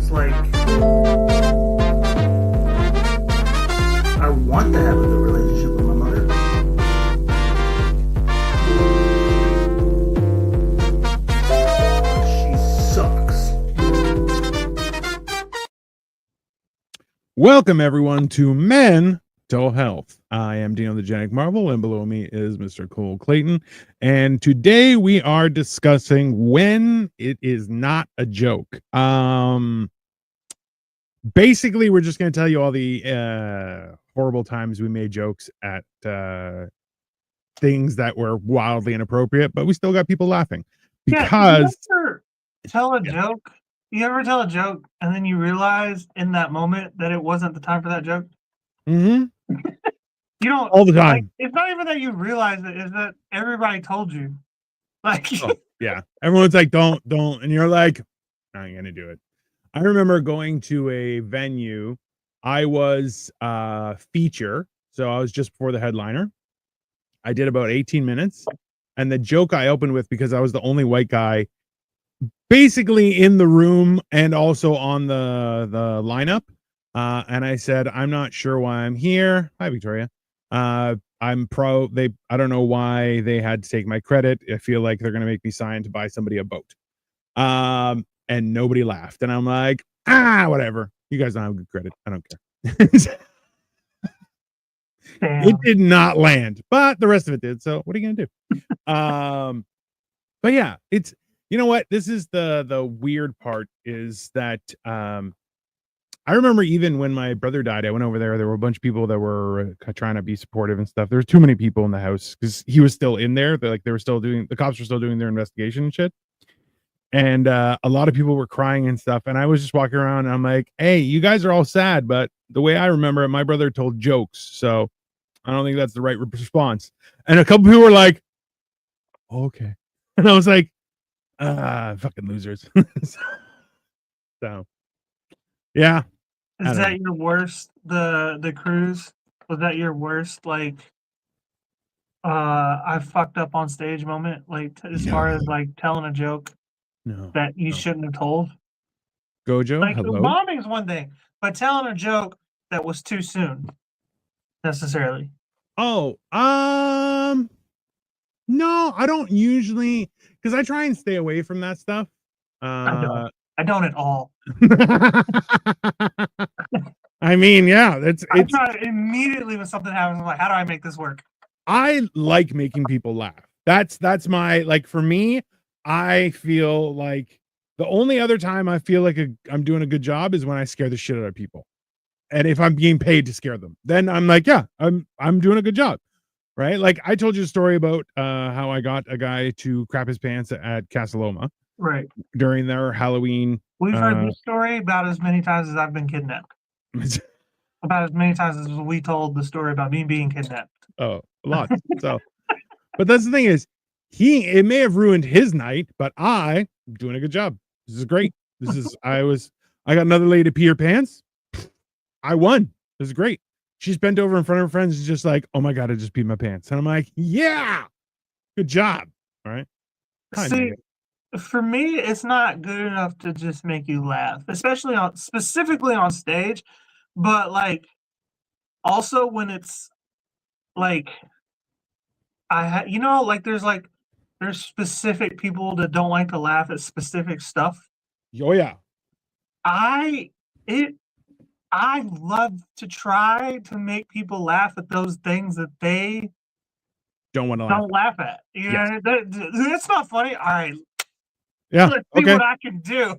It's like I want to have a good relationship with my mother. She sucks. Welcome, everyone, to Mental Health. I am Dino the Genic Marvel, and below me is Mr. Cole Clayton. And today we are discussing when it is not a joke. Basically, we're just going to tell you all the horrible times we made jokes at things that were wildly inappropriate, but we still got people laughing because you ever tell a joke? You ever tell a joke and then you realize in that moment that it wasn't the time for that joke? Mhm. You don't all the time. Like, it's not even that you realize it; is that everybody told you. Like, Yeah, everyone's like, don't, and you're like, I'm gonna do it. I remember going to a venue. I was feature, so I was just before the headliner. I did about 18 minutes, and the joke I opened with, because I was the only white guy basically in the room and also on the lineup, and I said, I'm not sure why I'm here. Hi, Victoria. I don't know why they had to take my credit. I feel like they're gonna make me sign to buy somebody a boat. And nobody laughed, and I'm like, whatever, you guys don't have good credit, I don't care. It did not land, but the rest of it did, so what are you gonna do? But yeah, it's, you know what, this is the weird part, is that I remember even when my brother died, I went over there. There were a bunch of people that were trying to be supportive and stuff. There was too many people in the house because he was still in there. The cops were still doing their investigation and shit. And a lot of people were crying and stuff. And I was just walking around and I'm like, hey, you guys are all sad, but the way I remember it, my brother told jokes. So I don't think that's the right response. And a couple people were like, okay. And I was like, fucking losers. So yeah. is that your worst? The cruise, was that your worst? Like, I fucked up on stage moment. Like, as far as like telling a joke that you shouldn't have told. Gojo, Like, hello. bombing is one thing, but telling a joke that was too soon, necessarily. Oh, no, I don't usually, because I try and stay away from that stuff. I don't at all. I mean, yeah, I try immediately when something happens. I'm like, how do I make this work? I like making people laugh. That's my, like, for me, I feel like the only other time I feel like I'm doing a good job is when I scare the shit out of people. And if I'm being paid to scare them, then I'm like, yeah, I'm doing a good job. Right? Like, I told you a story about how I got a guy to crap his pants at Casa Loma. Right. During their Halloween. We've heard this story about as many times as I've been kidnapped. About as many times as we told the story about me being kidnapped. Oh, a lot. So, but that's the thing, is it may have ruined his night, but I'm doing a good job. This is great. I got another lady to pee her pants. I won. This is great. She's bent over in front of her friends and just like, oh my God, I just peed my pants. And I'm like, yeah, good job. All right. See, for me, it's not good enough to just make you laugh, specifically on stage, but like also when it's like there's specific people that don't like to laugh at specific stuff. Oh yeah. I love to try to make people laugh at those things that they don't want to laugh at. You know, that's not funny. All right. Yeah. Let's see what I can do.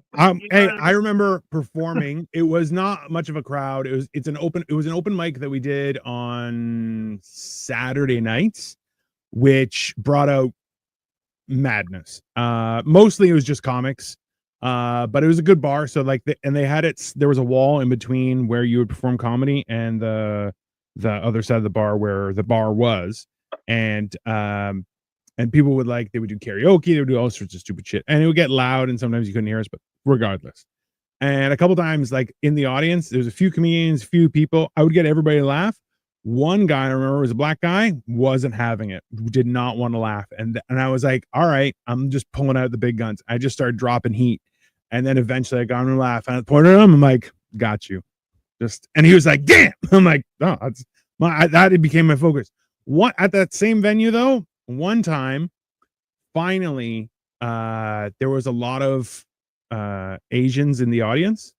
Hey, I remember performing. It was not much of a crowd. It was an open mic that we did on Saturday nights, which brought out madness. Mostly it was just comics. But it was a good bar. So like, they had there was a wall in between where you would perform comedy and the other side of the bar where the bar was. And people would they would do karaoke, they would do all sorts of stupid shit, and it would get loud and sometimes you couldn't hear us, but regardless. And a couple times, like, in the audience, there's a few comedians, few people, I would get everybody to laugh. One guy I remember was a black guy, wasn't having it, did not want to laugh. And I was like, all right, I'm just pulling out the big guns. I just started dropping heat. And then eventually I got him to laugh, and I pointed at him. I'm like, got you. And he was like, damn. I'm like, oh, that it became my focus. At that same venue though, one time, finally, there was a lot of Asians in the audience.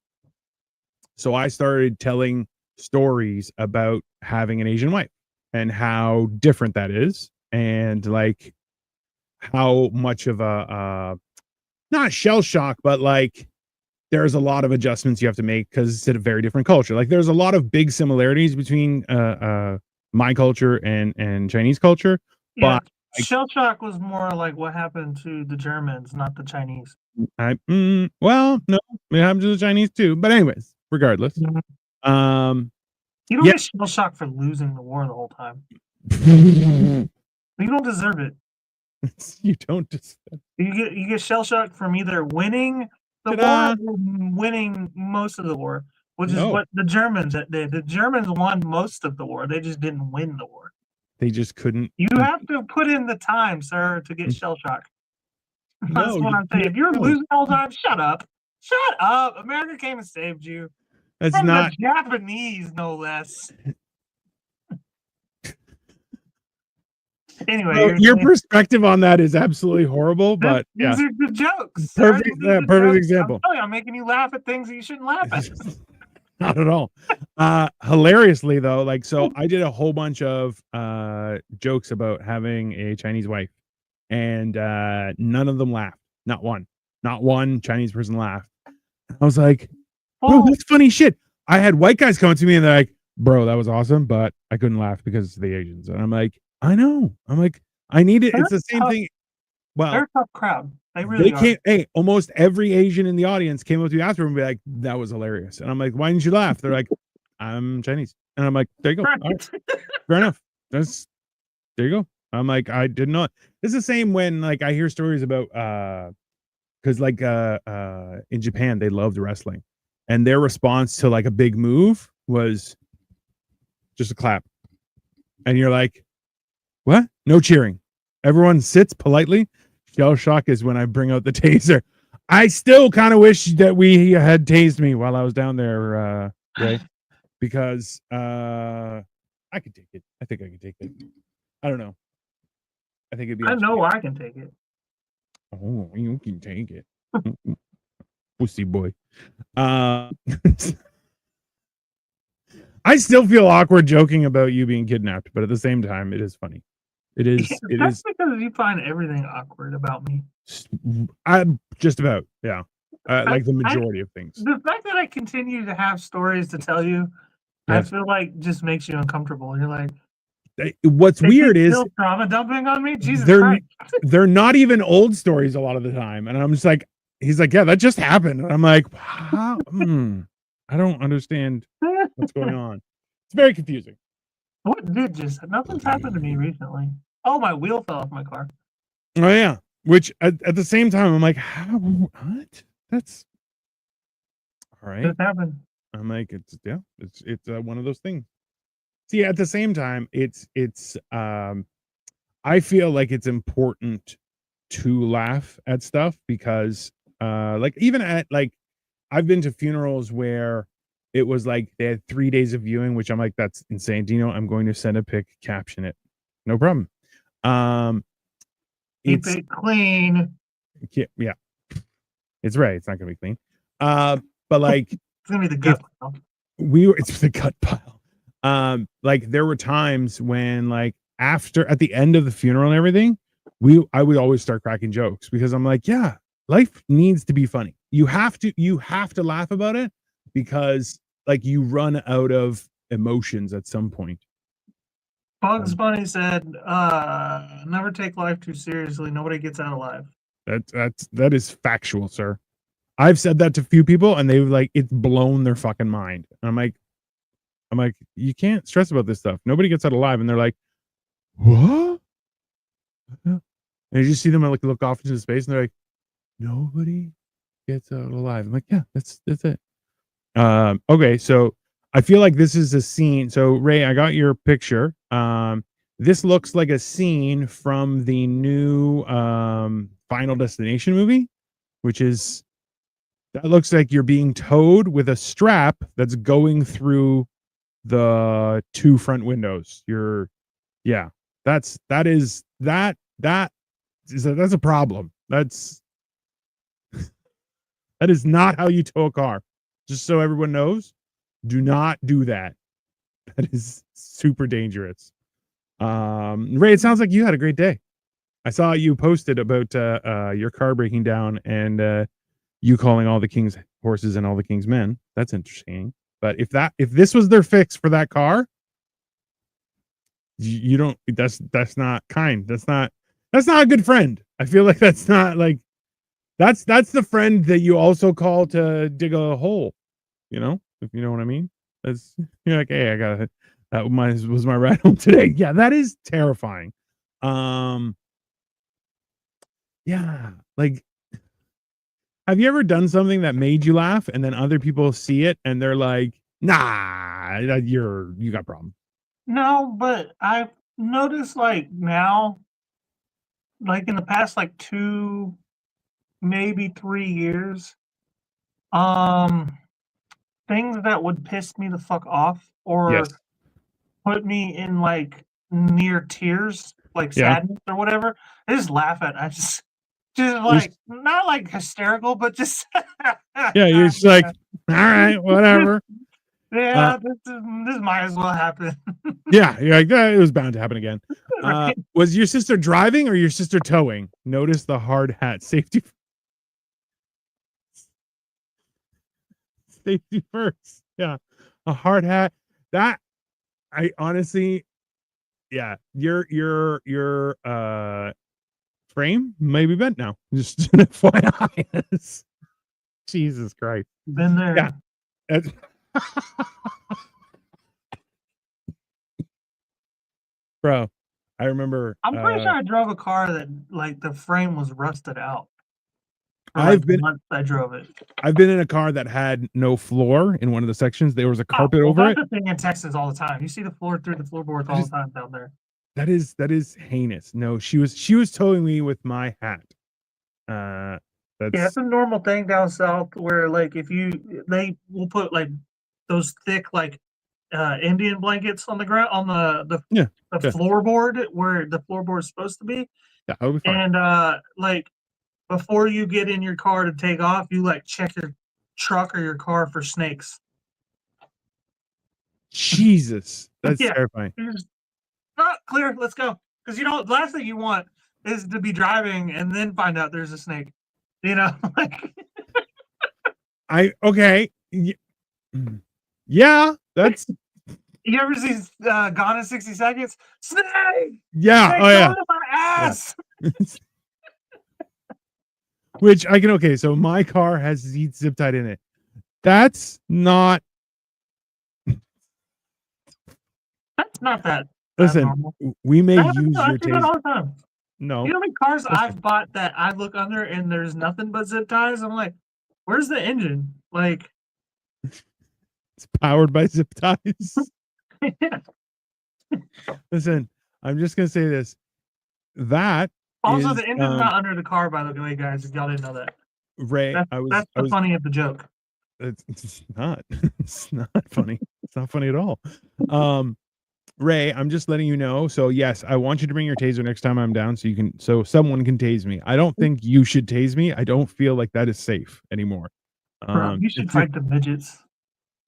So I started telling stories about having an Asian wife and how different that is, and like how much of a not shell shock, but like there's a lot of adjustments you have to make because it's a very different culture. Like there's a lot of big similarities between my culture and Chinese culture. Yeah, But shell shock was more like what happened to the Germans, not the Chinese. Well, no, it happened to the Chinese too. But anyways, regardless, You don't yeah. get shell shock for losing the war the whole time. You don't deserve it. You don't just You get shell shock from either winning the Ta-da. war or winning most of the war, which is No. what the Germans did. The Germans won most of the war. They just didn't win the war. They just couldn't. You have to put in the time, sir, to get shell shock. That's No, what you I'm saying. If you're can't. losing all the time, shut up. Shut up. America came and saved you. That's From not. the Japanese, no less. Anyway, Well, your perspective on that is absolutely horrible, but yeah, these are good jokes. perfect, These are good perfect jokes. example. I'm telling you, I'm making you laugh at things that you shouldn't laugh at. Not at all. Hilariously though, like, so I did a whole bunch of jokes about having a Chinese wife, and none of them laughed. Not one Chinese person laughed. I was like, bro, that's funny shit. I had white guys coming to me and they're like, bro, that was awesome, but I couldn't laugh because of the Asians. And I'm like, I know. I'm like, I need it. It's the same thing. Well, they're a tough crowd. They really are. Hey, almost every Asian in the audience came up to me after and be like, that was hilarious. And I'm like, why didn't you laugh? They're like, I'm Chinese. And I'm like, there you go. Right. All right. Fair enough. There you go. I'm like, I did not. It's the same when like I hear stories about because like in Japan they loved wrestling, and their response to like a big move was just a clap. And you're like, what? No cheering. Everyone sits politely. Shell shock is when I bring out the taser. I still kind of wish that we had tased me while I was down there, Ray, because I could take it. I think I could take it. I don't know. I think it'd be. I know I can take it. Oh, you can take it, pussy boy. I still feel awkward joking about you being kidnapped, but at the same time, it is funny. It is. It That's is. because you find everything awkward about me. I'm just about, yeah. Like the majority of things. The fact that I continue to have stories to tell you, I feel like just makes you uncomfortable. You're like, what's weird is trauma dumping on me. Jesus Christ. They're not even old stories a lot of the time, and I'm just like, he's like, yeah, that just happened. And I'm like, how? I don't understand what's going on. It's very confusing. What did just? Nothing's happened to me recently. Oh, my wheel fell off my car. Oh yeah. Which at the same time, I'm like, how? What? That's all right. It happened. I'm like, it's one of those things. See, at the same time, it's I feel like it's important to laugh at stuff because like even at like I've been to funerals where it was like they had 3 days of viewing, which I'm like, that's insane. Dino, I'm going to send a pic, caption it. No problem. Keep it clean. Yeah. It's right. It's not gonna be clean. But like it's gonna be the gut pile. It's the gut pile. Like there were times when like at the end of the funeral and everything, I would always start cracking jokes because I'm like, yeah, life needs to be funny. You have to laugh about it because like you run out of emotions at some point. Bugs Bunny said, never take life too seriously. Nobody gets out alive. That is factual, sir. I've said that to a few people and they've like, it's blown their fucking mind. And I'm like, you can't stress about this stuff. Nobody gets out alive. And they're like, what? And you just see them like look off into space and they're like, nobody gets out alive. I'm like, yeah, that's it. Okay, so I feel like this is a scene. So Ray, I got your picture. This looks like a scene from the new Final Destination movie, which is That looks like you're being towed with a strap that's going through the two front windows. Yeah, that's a problem. That is not how you tow a car. Just so everyone knows, do not do that. That is super dangerous. Ray, it sounds like you had a great day. I saw you posted about your car breaking down and you calling all the king's horses and all the king's men. That's interesting. But if this was their fix for that car, you don't. That's not kind. That's not a good friend. I feel like that's not like that's the friend that you also call to dig a hole. You know, if you know what I mean. That's you're like, hey, I got it. That was my ride home today. Yeah, that is terrifying. Yeah, like, have you ever done something that made you laugh and then other people see it and they're like, nah, you got a problem? No, but I've noticed like now, like in the past like 2, maybe 3 years, um, things that would piss me the fuck off Yes. or put me in like near tears, like Yeah. sadness or whatever, I just laugh at. I just You're like not like hysterical, but just yeah, you're just like, all right, whatever. yeah, this might as well happen. Yeah, you're like, it was bound to happen again. Right. Was your sister driving or your sister towing? Notice the hard hat. Safety first. Yeah. A hard hat. That I honestly, yeah, your frame may be bent now. Just an FYI. Jesus Christ. Been there. Yeah. That's bro, I remember I'm pretty sure I drove a car that like the frame was rusted out. For, I've like, the been month I drove it. I've been in a car that had no floor in one of the sections. There was a carpet well, over it. that's the thing in Texas all the time. You see the floor through the floorboards all the time down there. That is heinous. No, she was towing me with my hat. Yeah, That's it's a normal thing down south where like if they will put like those thick like Indian blankets on the ground on the yeah, floorboard where the floorboard's supposed to be. yeah, I'll be fine. And like before you get in your car to take off, you like check your truck or your car for snakes. Jesus, that's Yeah. terrifying. You're just, clear, let's go. Because the last thing you want is to be driving and then find out there's a snake. You know, like okay. Yeah, that's you ever see Gone in 60 Seconds? Snake! yeah, Snake oh yeah. going to my ass! Which I can okay, so my car has zip tied in it. That's not That's not that. listen, normal. we may That use I your do that taser. all the time. No. You know how many cars I've bought that I look under and there's nothing but zip ties? I'm like, where's the engine? Like, it's powered by zip ties. yeah. Listen, I'm just gonna say this. That Also, is, the engine's not under the car, by the way, guys. If y'all didn't know that, Ray, that's the funny of the joke. It's not. It's not funny. It's not funny at all. Ray, I'm just letting you know. So yes, I want you to bring your taser next time I'm down, so someone can tase me. I don't think you should tase me. I don't feel like that is safe anymore. Bro, you should fight the midgets.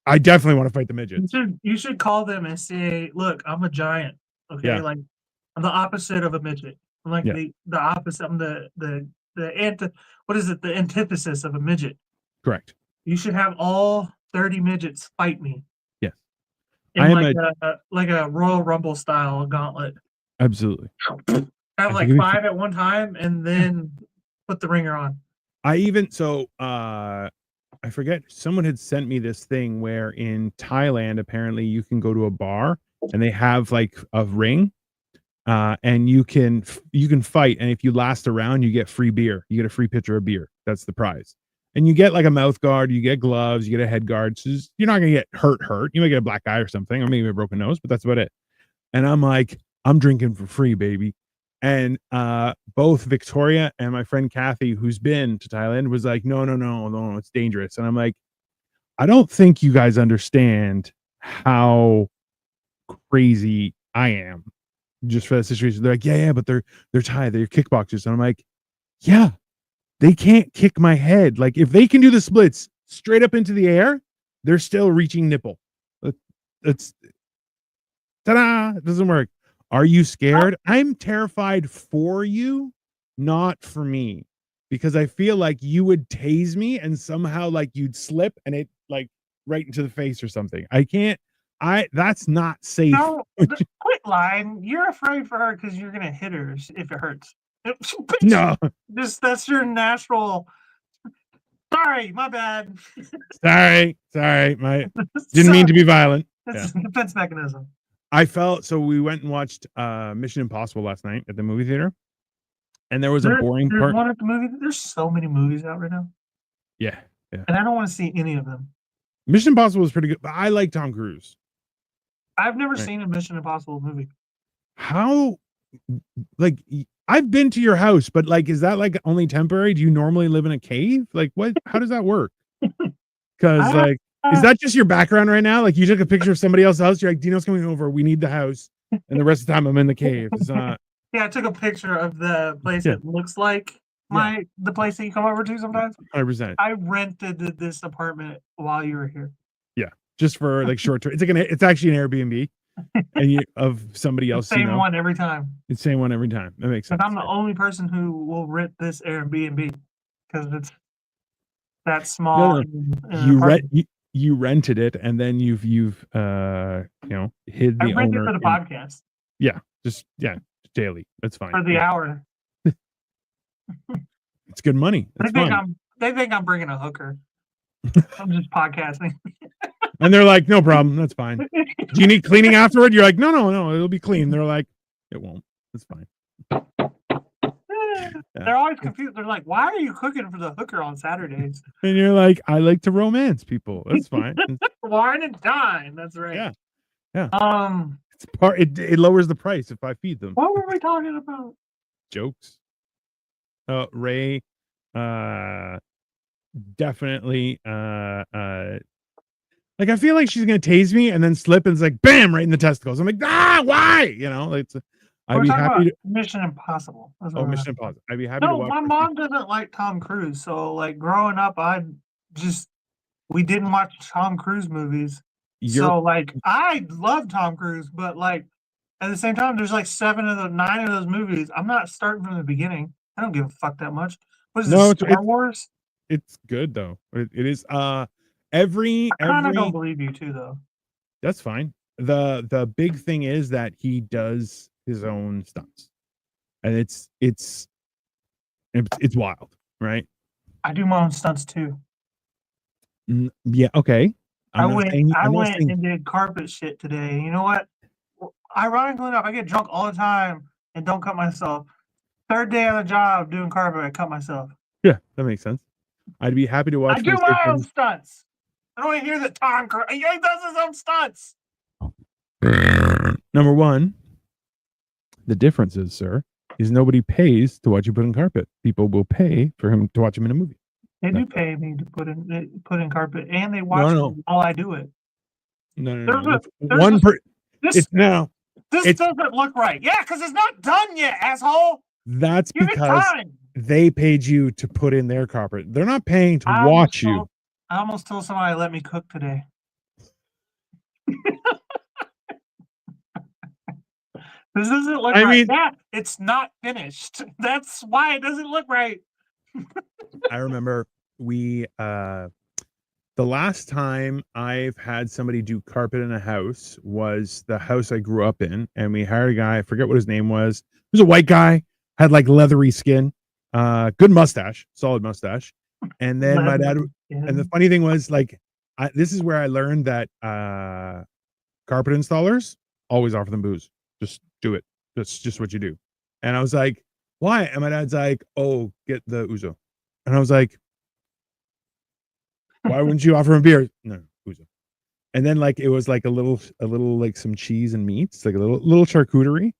I definitely want to fight the midgets. You should call them and say, "Look, I'm a giant. Okay, Yeah. like I'm the opposite of a midget. I'm like the opposite. I'm the what is it? The antithesis of a midget. Correct. You should have all 30 midgets fight me. Yes. In like a Royal Rumble style gauntlet. Absolutely. Have like 5 at one time and then put the ringer on. I forget, someone had sent me this thing where in Thailand apparently you can go to a bar and they have like a ring and you can fight, and if you last a round you get free beer. You get a free pitcher of beer. That's the prize. And you get like a mouth guard, you get gloves, you get a head guard. So you're not gonna get hurt. You might get a black eye or something, or maybe a broken nose, but that's about it. And I'm like, I'm drinking for free, baby. And both Victoria and my friend Kathy, who's been to Thailand, was like, no, it's dangerous. And I'm like, I don't think you guys understand how crazy I am just for that situation. They're like, yeah, but they're Thai, they're kickboxers. And I'm like, yeah, they can't kick my head. Like if they can do the splits straight up into the air, they're still reaching nipple. It's ta-da! It doesn't work. Are you scared? I'm terrified for you, not for me, because I feel like you would tase me and somehow like you'd slip and it like right into the face or something. I can't. That's not safe. No, quit lying. You're afraid for her because you're gonna hit her if it hurts. No, that's your natural. Sorry, my bad. sorry. My didn't mean to be violent. It's a defense mechanism. I felt so. We went and watched Mission Impossible last night at the movie theater, and there was a boring there's part. one at the movie. There's so many movies out right now, Yeah. and I don't want to see any of them. Mission Impossible was pretty good, but I like Tom Cruise. I've never seen a Mission Impossible movie. How, like, I've been to your house, but like, is that like only temporary? Do you normally live in a cave? Like, what? How does that work? Because like, is that just your background right now? Like, you took a picture of somebody else's house. You're like, Dino's coming over. We need the house, and the rest of the time I'm in the cave. It's not. Yeah, I took a picture of the place. It looks like the place that you come over to sometimes. 100%. I rented this apartment while you were here. Yeah, just for like short term. It's actually an Airbnb, and you of somebody else. Same one every time. It's same one every time. That makes sense. But I'm the only person who will rent this Airbnb because it's that small. No. You rented it, and then you've hid the I rented owner for the podcast. Yeah, just daily. That's fine for the hour. It's good money. They think I'm bringing a hooker. I'm just podcasting. And they're like, no problem. That's fine. Do you need cleaning afterward? You're like, no. It'll be clean. They're like, it won't. It's fine. They're always confused. They're like, why are you cooking for the hooker on Saturdays? And you're like, I like to romance people. That's fine. Wine and dine. That's right. Yeah. It's it lowers the price if I feed them. What were we talking about? Jokes. Ray definitely like I feel like she's gonna tase me and then slip and it's like bam right in the testicles. I'm like, why? I'd be happy to Mission Impossible. Mission Impossible. I'd be happy to watch. My mom doesn't like Tom Cruise, so like growing up, we didn't watch Tom Cruise movies. So like I love Tom Cruise, but like at the same time, there's like 9 of those movies. I'm not starting from the beginning. I don't give a fuck that much. What is this, Star Wars? It's good though. It is I kind of don't believe you too though. That's fine. The big thing is that he does his own stunts. And it's wild, right? I do my own stunts too. Yeah, okay. I went and did carpet shit today. You know what? Ironically enough, I get drunk all the time and don't cut myself. Third day on the job doing carpet, I cut myself. Yeah, that makes sense. I'd be happy to watch. I do my own stunts. I don't want to hear that Tom Cruise. He does his own stunts. Number one, the difference is, sir, is nobody pays to watch you put in carpet. People will pay for him to watch him in a movie. They do pay me to put in carpet, and they watch me while I do it. No. This doesn't look right. Yeah, because it's not done yet, asshole. That's because they paid you to put in their carpet. They're not paying to watch you. I almost told somebody to let me cook today. This doesn't look right. Yeah, it's not finished. That's why it doesn't look right. I remember the last time I've had somebody do carpet in a house was the house I grew up in, and we hired a guy. I forget what his name was. He was a white guy, had like leathery skin, good mustache, solid mustache. And then my dad, and the funny thing was, like, this is where I learned that carpet installers always offer them booze. Just do it. That's just what you do. And I was like, why? And my dad's like, oh, get the ouzo. And I was like, why wouldn't you offer him beer? No, ouzo. And then like it was like a little like some cheese and meats, like a little charcuterie.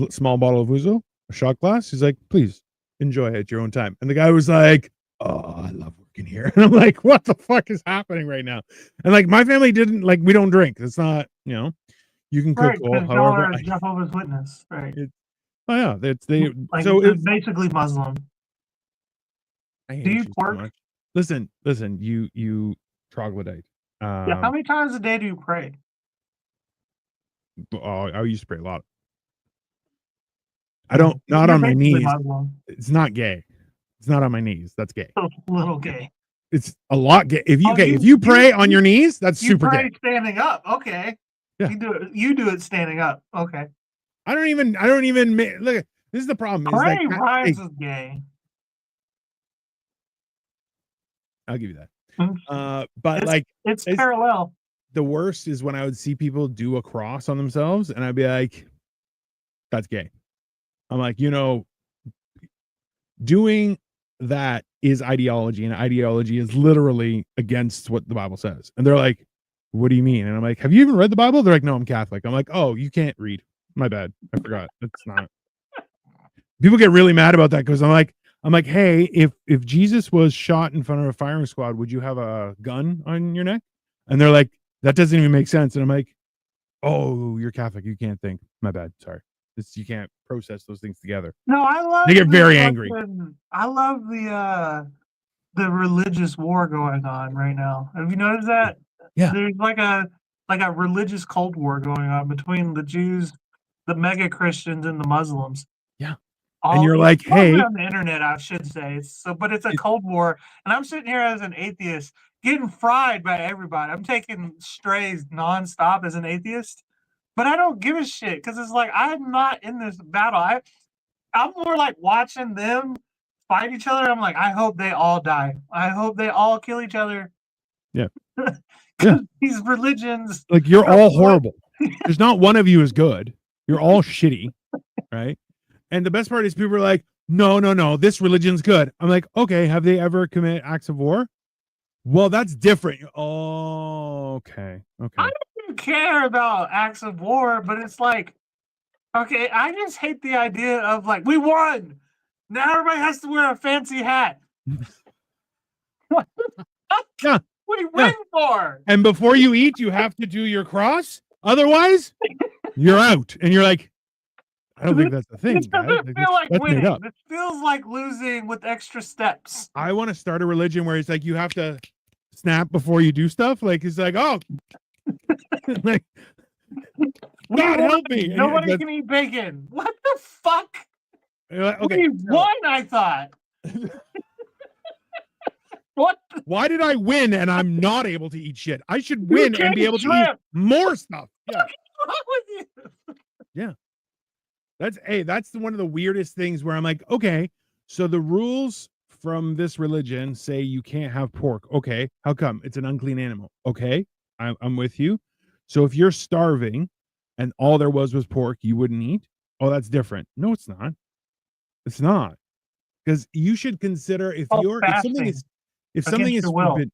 small bottle of ouzo, a shot glass. He's like, please enjoy at your own time. And the guy was like, oh, I love working here. And I'm like, what the fuck is happening right now? And like, my family didn't like, we don't drink. It's not, you can cook Right, all, because y'all however. are Jehovah's Witness, right? Oh yeah, they. Like, So it's it, basically Muslim. I hate Do you so pork? much. Listen, you troglodyte. Yeah, how many times a day do you pray? I used to pray a lot. I don't, not You're on my basically knees. Muslim. It's not gay. It's not on my knees. That's gay. So a little gay. It's a lot gay. If you Oh, okay, you- if you pray you- on your knees, that's You super pray gay. standing up. Okay. Yeah. You do it standing up. Okay. I don't even look. This is the problem. Is Pray like, rhymes hey, with gay. I'll give you that. Mm. But like It's it's- parallel. the worst is when I would see people do a cross on themselves, and I'd be like, "That's gay." I'm like, doing that is ideology, and ideology is literally against what the Bible says. And they're like, "What do you mean?" And I'm like, "Have you even read the Bible?" They're like, "No, I'm Catholic." I'm like, "Oh, you can't read. My bad. I forgot. It's not." People get really mad about that because I'm like, hey, if Jesus was shot in front of a firing squad, would you have a gun on your neck? And they're like, that doesn't even make sense. And I'm like, oh, you're Catholic. You can't think. My bad. Sorry. You can't process those things together. No, I love. They get very angry. I love the religious war going on right now. Have you noticed that? Yeah. There's like a religious cold war going on between the Jews, the mega Christians, and the Muslims. Yeah. And you're like, it's mostly hey, on the internet, I should say. But it's a cold war, and I'm sitting here as an atheist, getting fried by everybody. I'm taking strays nonstop as an atheist, but I don't give a shit because it's like I'm not in this battle. I'm more like watching them fight each other. I'm like, I hope they all die. I hope they all kill each other. Yeah. Yeah. These religions, like, you're all horrible. There's not one of you is good. You're all shitty, right? And the best part is people are like, no, this religion's good. I'm like, okay, have they ever committed acts of war? Well, that's different. Oh, okay. I don't care about acts of war, but it's like, okay, I just hate the idea of like, we won. Now everybody has to wear a fancy hat. What the fuck? Yeah. What are you waiting for? And before you eat, you have to do your cross. Otherwise, you're out. And you're like, I don't think that's the thing. This doesn't feel like that's made winning. up. It feels like losing with extra steps. I want to start a religion where it's like you have to snap before you do stuff. Like, it's like, oh, like, God help me. And Nobody can eat bacon. What the fuck? like, okay. We won, I thought. What? Why did I win and I'm not able to eat shit? I should win and be able to eat more stuff. Yeah. What's wrong with you? Yeah. That's one of the weirdest things where I'm like, okay, so the rules from this religion say you can't have pork. Okay. How come? It's an unclean animal. Okay. I'm with you. So if you're starving and all there was pork, you wouldn't eat. Oh, that's different. No, it's not. It's not. Because you should consider if something is stupid.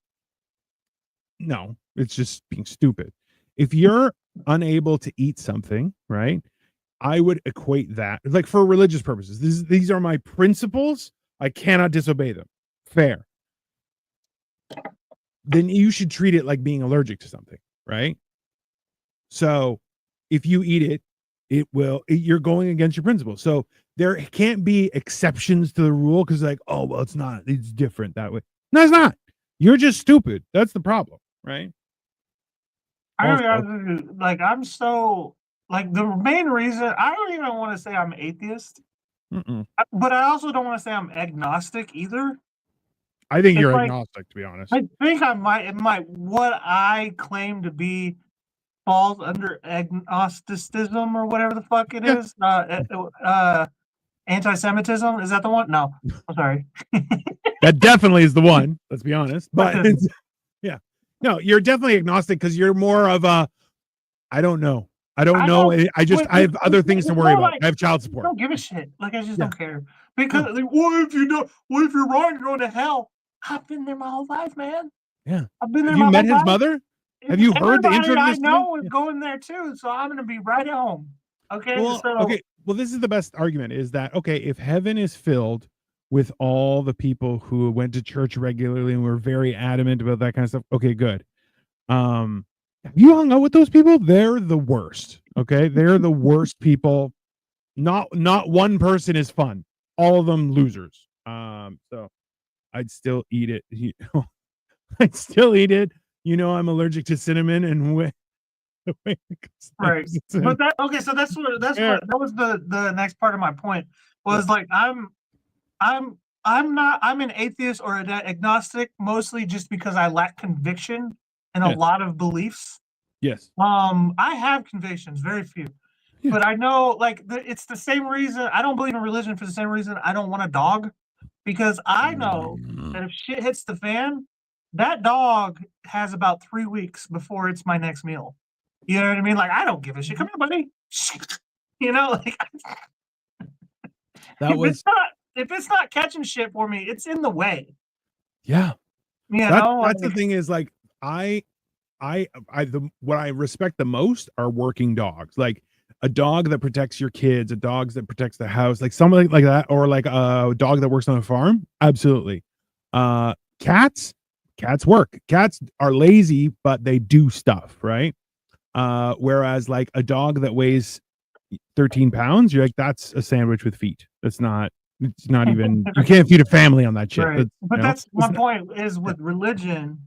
No, it's just being stupid. If you're unable to eat something, right? I would equate that like for religious purposes. These are my principles. I cannot disobey them. Fair. Then you should treat it like being allergic to something, right? So if you eat it, you're going against your principles. So there can't be exceptions to the rule because like, oh, well, it's different that way. No, it's not. You're just stupid. That's the problem, right? I'm so like the main reason I don't even want to say I'm atheist, but I also don't want to say I'm agnostic either. I think you're agnostic, to be honest. I think I might what I claim to be falls under agnosticism or whatever the fuck it is. Anti-Semitism, is that the one? No, I'm sorry. That definitely is the one. Let's be honest, but yeah, no, you're definitely agnostic because you're more of a I don't know. I have other things to worry about. I have child support. I don't give a shit. Like I just don't care because what if you're wrong? You're going to hell. I've been there my whole life, man. Yeah, I've been there. Have you met his mother? Have you heard the intro to this? I know is going there too, so I'm going to be right at home. Okay, well, so okay. well, this is the best argument is that, okay, if heaven is filled with all the people who went to church regularly and were very adamant about that kind of stuff, okay, good. Have you hung out with those people? They're the worst. Okay. They're the worst people. Not one person is fun. All of them losers. So I'd still eat it. I'd still eat it. You know, I'm allergic to cinnamon and right. But that okay, so that's what that was the next part of my point was like I'm an atheist or an agnostic mostly just because I lack conviction in a lot of beliefs. Yes. I have convictions, very few. Yeah. But I know like it's the same reason I don't believe in religion for the same reason I don't want a dog, because I know that if shit hits the fan, that dog has about 3 weeks before it's my next meal. You know what I mean? Like, I don't give a shit. Come here, buddy. You know, like if it's not catching shit for me, it's in the way. Yeah. You know, that's the thing is like what I respect the most are working dogs. Like a dog that protects your kids, a dog that protects the house, like something like that, or like a dog that works on a farm. Absolutely. Cats work. Cats are lazy, but they do stuff, right? Whereas like a dog that weighs 13 pounds, you're like, that's a sandwich with feet. It's not even, you can't feed a family on that shit. Right. But that's my point is with religion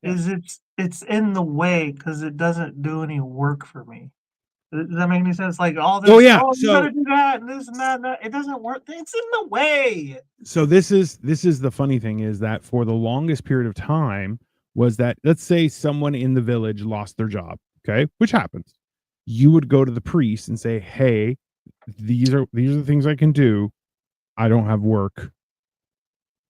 is it's in the way because it doesn't do any work for me. Does that make any sense? Like all this, you gotta do that and this and that, and that. It doesn't work. It's in the way. So this is the funny thing is that for the longest period of time was that, let's say someone in the village lost their job, okay, which happens. You would go to the priest and say, hey, these are the things I can do. I don't have work.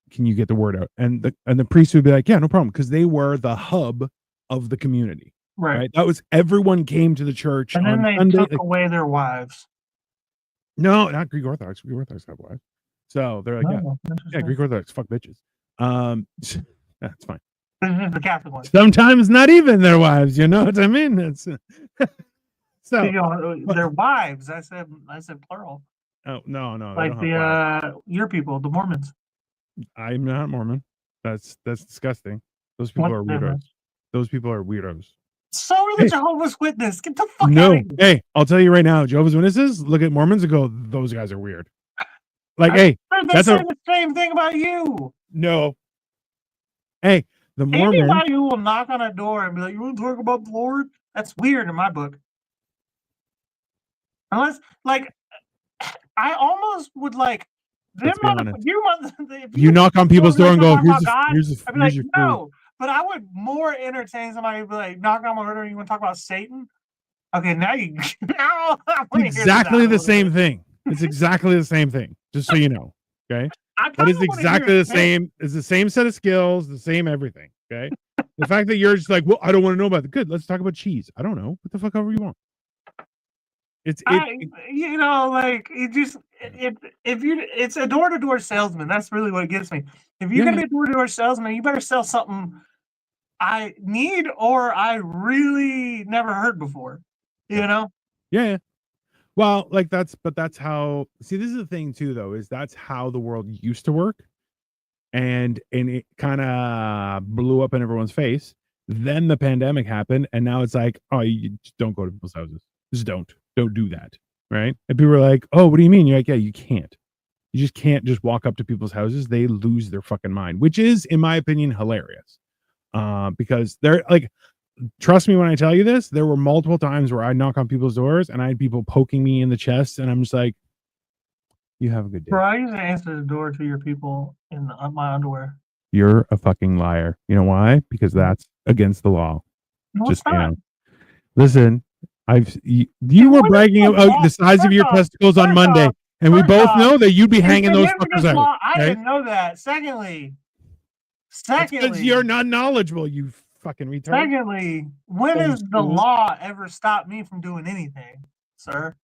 Can you get the word out? And the priest would be like, yeah, no problem, because they were the hub of the community. Right. That was everyone came to the church. And then they Sunday, took away their wives. No, not Greek Orthodox. Greek Orthodox have wives. So they're like, yeah, Greek Orthodox, fuck bitches. That's fine. The Catholic ones. Sometimes not even their wives, you know what I mean? It's so you know, their wives. I said plural. Oh no. Like your people, the Mormons. I'm not Mormon. That's disgusting. Those people are weirdos. Those people are weirdos. So are the Jehovah's Witnesses. Get the fuck out of here. Hey, I'll tell you right now, Jehovah's Witnesses look at Mormons and go, those guys are weird. Like, that's the same thing about you. No. Hey, the Mormon. Anybody who will knock on a door and be like, you want to talk about the Lord? That's weird in my book. Unless, like, I almost would like. You knock on people's door and go, here's your food. But I would more entertain somebody who be like, knock on my door, you want to talk about Satan? Okay, now you exactly the same thing. It's exactly the same thing, just so you know. Okay. That is exactly the same. It's the same set of skills, the same everything. Okay. The fact that you're just like, well, I don't want to know about it. Good. Let's talk about cheese. I don't know. What the fuck ever you want. You know, like it's a door-to-door salesman. That's really what it gets me. If you're gonna be a door-to-door salesman, you better sell something I need or I really never heard before. You know? Yeah. Well, like that's how. See, this is the thing too, though, is that's how the world used to work, and it kind of blew up in everyone's face. Then the pandemic happened, and now it's like, oh, you just don't go to people's houses. Just don't do that, right? And people are like, oh, what do you mean? You're like, yeah, you can't. You just can't just walk up to people's houses. They lose their fucking mind, which is, in my opinion, hilarious. Because they're like, trust me when I tell you this, there were multiple times where I knock on people's doors and I had people poking me in the chest, and I'm just like, you have a good day. Bro, I usually answer the door to your people in my underwear. You're a fucking liar. You know why? Because that's against the law. No, just it's not. Listen, you were bragging about the size of your testicles on Monday, and we both know that you'd be hanging those fuckers out. I didn't know that. Secondly, because you're not knowledgeable, you fucking retard. Secondly, when has the law ever stopped me from doing anything, sir?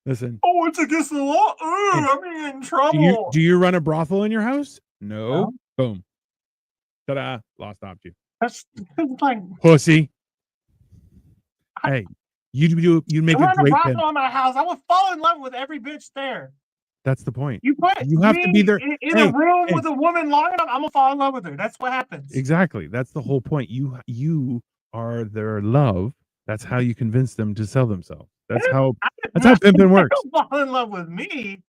Listen. Oh, it's against the law. I'm in trouble. Do you run a brothel in your house? No. Boom. Ta-da! Law stopped you. That's like pussy. Hey, you'd make a Run a great brothel pimp. in my house. I would fall in love with every bitch there. That's the point. You put You have to be me there. in Hey, a room hey. with a woman long enough, I'm gonna fall in love with her. That's what happens. Exactly. That's the whole point. You are their love. That's how you convince them to sell themselves. That's how pimping works. Don't fall in love with me.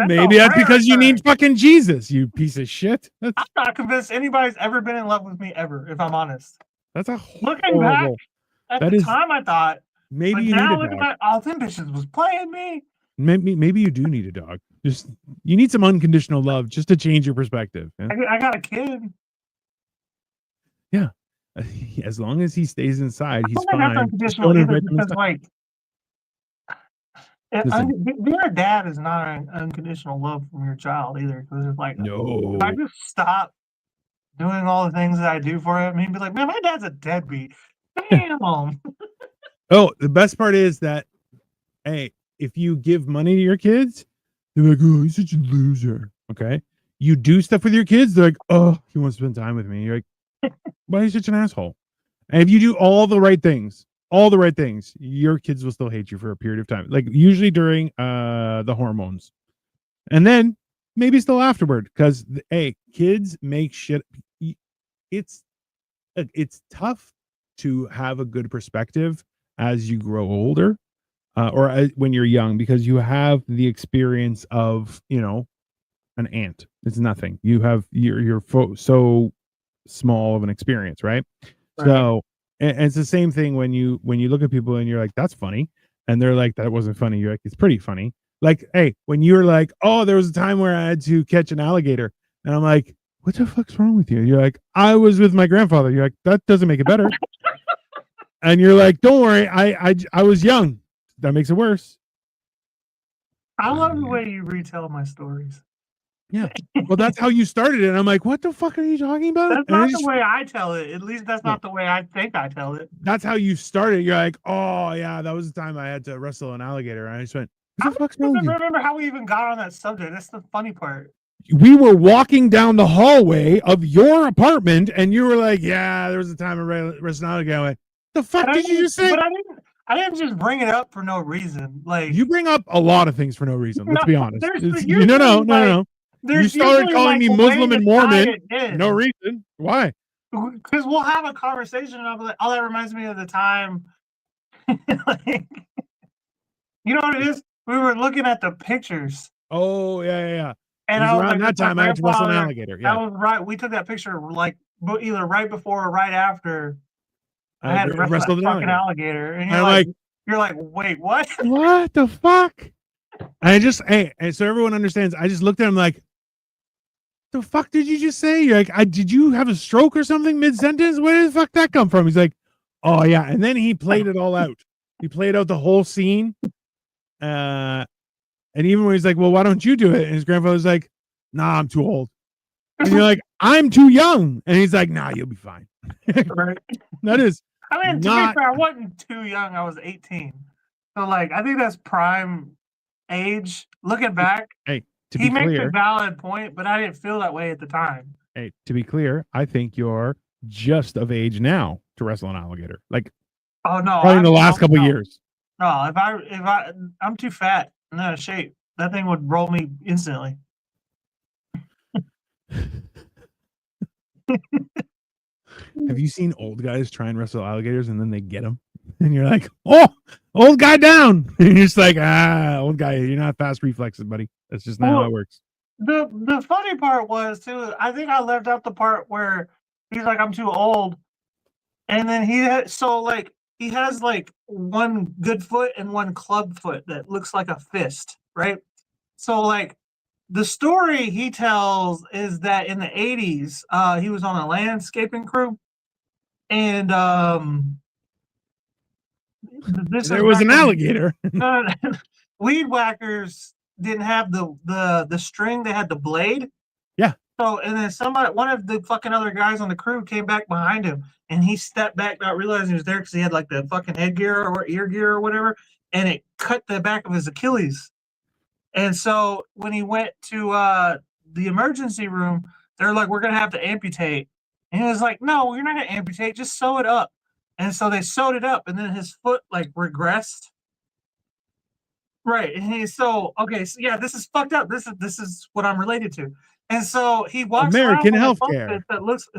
Maybe that's because you need fucking Jesus, you piece of shit. I'm not convinced anybody's ever been in love with me ever, if I'm honest. That's a Looking back horrible. at That the is- time, I thought. Maybe But you now need a looking dog. back, all them bitches was playing me. Maybe you do need a dog. Just you need some unconditional love just to change your perspective. Yeah? I got a kid. As long as he stays inside, he's I don't think that's fine. Just unconditional don't either, invite him because inside. being a dad is not an unconditional love from your child either. Because it's like, No. if I just stop doing all the things that I do for him, he'd be like, man, my dad's a deadbeat. Damn. Oh, the best part is that, hey, if you give money to your kids, they're like, oh, he's such a loser. Okay. You do stuff with your kids, they're like, oh, he wants to spend time with me. You're like, why are you such an asshole? And if you do all the right things, your kids will still hate you for a period of time. Like usually during the hormones. And then maybe still afterward. Because hey, kids make shit. It's tough to have a good perspective as you grow older. Or when you're young, because you have the experience of, an ant. It's nothing. You're so small of an experience, right? So, and it's the same thing when you look at people and you're like, that's funny, and they're like, that wasn't funny. You're like, it's pretty funny. Like, hey, when you're like, oh, there was a time where I had to catch an alligator, and I'm like, what the fuck's wrong with you? You're like, I was with my grandfather. You're like, that doesn't make it better. And you're like, don't worry, I was young. That makes it worse. I love the way you retell my stories. Yeah. Well, that's how you started it. And I'm like, what the fuck are you talking about? That's not the way I tell it. At least that's not the way I think I tell it. That's how you started. You're like, oh yeah, that was the time I had to wrestle an alligator. And I just went, what the fuck's wrong with you? I don't remember how we even got on that subject. That's the funny part. We were walking down the hallway of your apartment, and you were like, yeah, there was a time I wrestled an alligator. I went, the fuck did you just say? But I didn't just bring it up for no reason. Like, you bring up a lot of things for no reason. Let's be honest. No. You There's started calling me Muslim and Mormon. No reason. reason. Why? Because we'll have a conversation and I'll be like, oh, that reminds me of the time. Like, you know what it is? We were looking at the pictures. Oh, yeah. And I was around that time I had to wrestle an alligator. Yeah. That was right. We took that picture like either right before or right after I had wrestled a fucking alligator. And you're like, wait, what? What the fuck? And so everyone understands. I just looked at him like, the fuck did you just say? You're like, did you have a stroke or something mid-sentence? Where did the fuck that come from? He's like, oh yeah. And then he played it all out. He played out the whole scene. And even when he's like, well, why don't you do it? And his grandfather's like, nah, I'm too old. And you're like, I'm too young. And he's like, nah, you'll be fine. Right. That is. I mean, to be fair, I wasn't too young. I was 18. So like, I think that's prime age. Looking back, hey, he makes a valid point, but I didn't feel that way at the time. Hey, to be clear, I think you're just of age now to wrestle an alligator. Like, oh no, probably in the last couple of years. No, I'm too fat and out of shape. That thing would roll me instantly. Have you seen old guys try and wrestle alligators and then they get them? And you're like, oh, old guy down. And you're just like, old guy, you're not fast reflexes, buddy. That's just not how it works. The funny part was, too, I think I left out the part where he's like, I'm too old. And then he has like one good foot and one club foot that looks like a fist, right? So like the story he tells is that in the 80s, he was on a landscaping crew. And there was an alligator. Weed whackers didn't have the string; they had the blade. Yeah. So and then one of the fucking other guys on the crew came back behind him, and he stepped back, not realizing he was there because he had like the fucking headgear or ear gear or whatever, and it cut the back of his Achilles. And so when he went to the emergency room, they're like, "We're gonna have to amputate." And he was like, "No, you're not gonna amputate. Just sew it up." And so they sewed it up, and then his foot like regressed. Right. And he's so okay. So yeah, this is fucked up. This is what I'm related to. And so he walks around American with a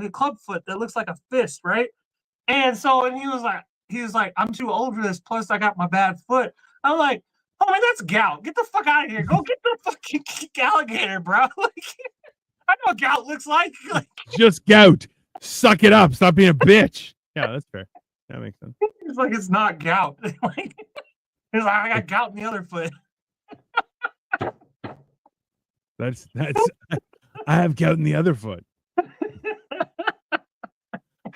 healthcare. club foot that looks like a fist, right? And so and he was like, I'm too old for this. Plus, I got my bad foot. I'm like, oh man, that's gout. Get the fuck out of here. Go get the fucking alligator, bro. Like, I know what gout looks like. Like, Just gout. Suck it up. Stop being a bitch. Yeah, that's fair. That makes sense. it's like it's not gout. Like, he's like, I got gout in the other foot. That's I have gout in the other foot.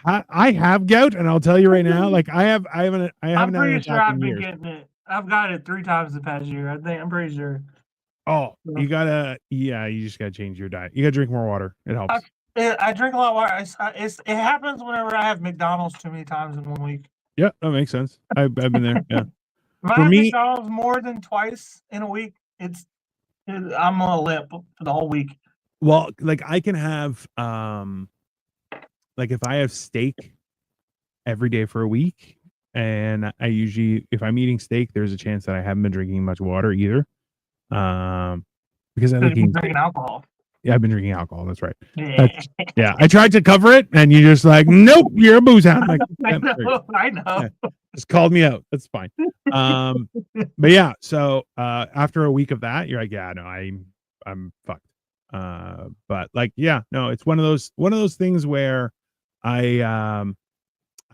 I have gout, and I'll tell you right now, like I haven't I'm had an pretty sure attack I've in been years. getting it. I've got it 3 times the past year. I'm pretty sure. Oh, you just gotta change your diet. You gotta drink more water. It helps. I drink a lot of water. It happens whenever I have McDonald's too many times in 1 week. Yeah, that makes sense. I've been there. Yeah. If I For have me- McDonald's more than twice in a week, I'm gonna limp for the whole week. Well, like I can have like if I have steak every day for a week, and I usually if I'm eating steak, there's a chance that I haven't been drinking much water either. Because I So like you've been eating drinking alcohol. Yeah, I've been drinking alcohol. That's right. Yeah, Yeah, I tried to cover it, and you just like, nope, you're a booze hound. I'm like, I "Yeah, great." know. I know. Yeah. Just called me out. That's fine. But yeah, so after a week of that, you're like, yeah, no, I'm fucked. But like, yeah, no, it's one of those things where I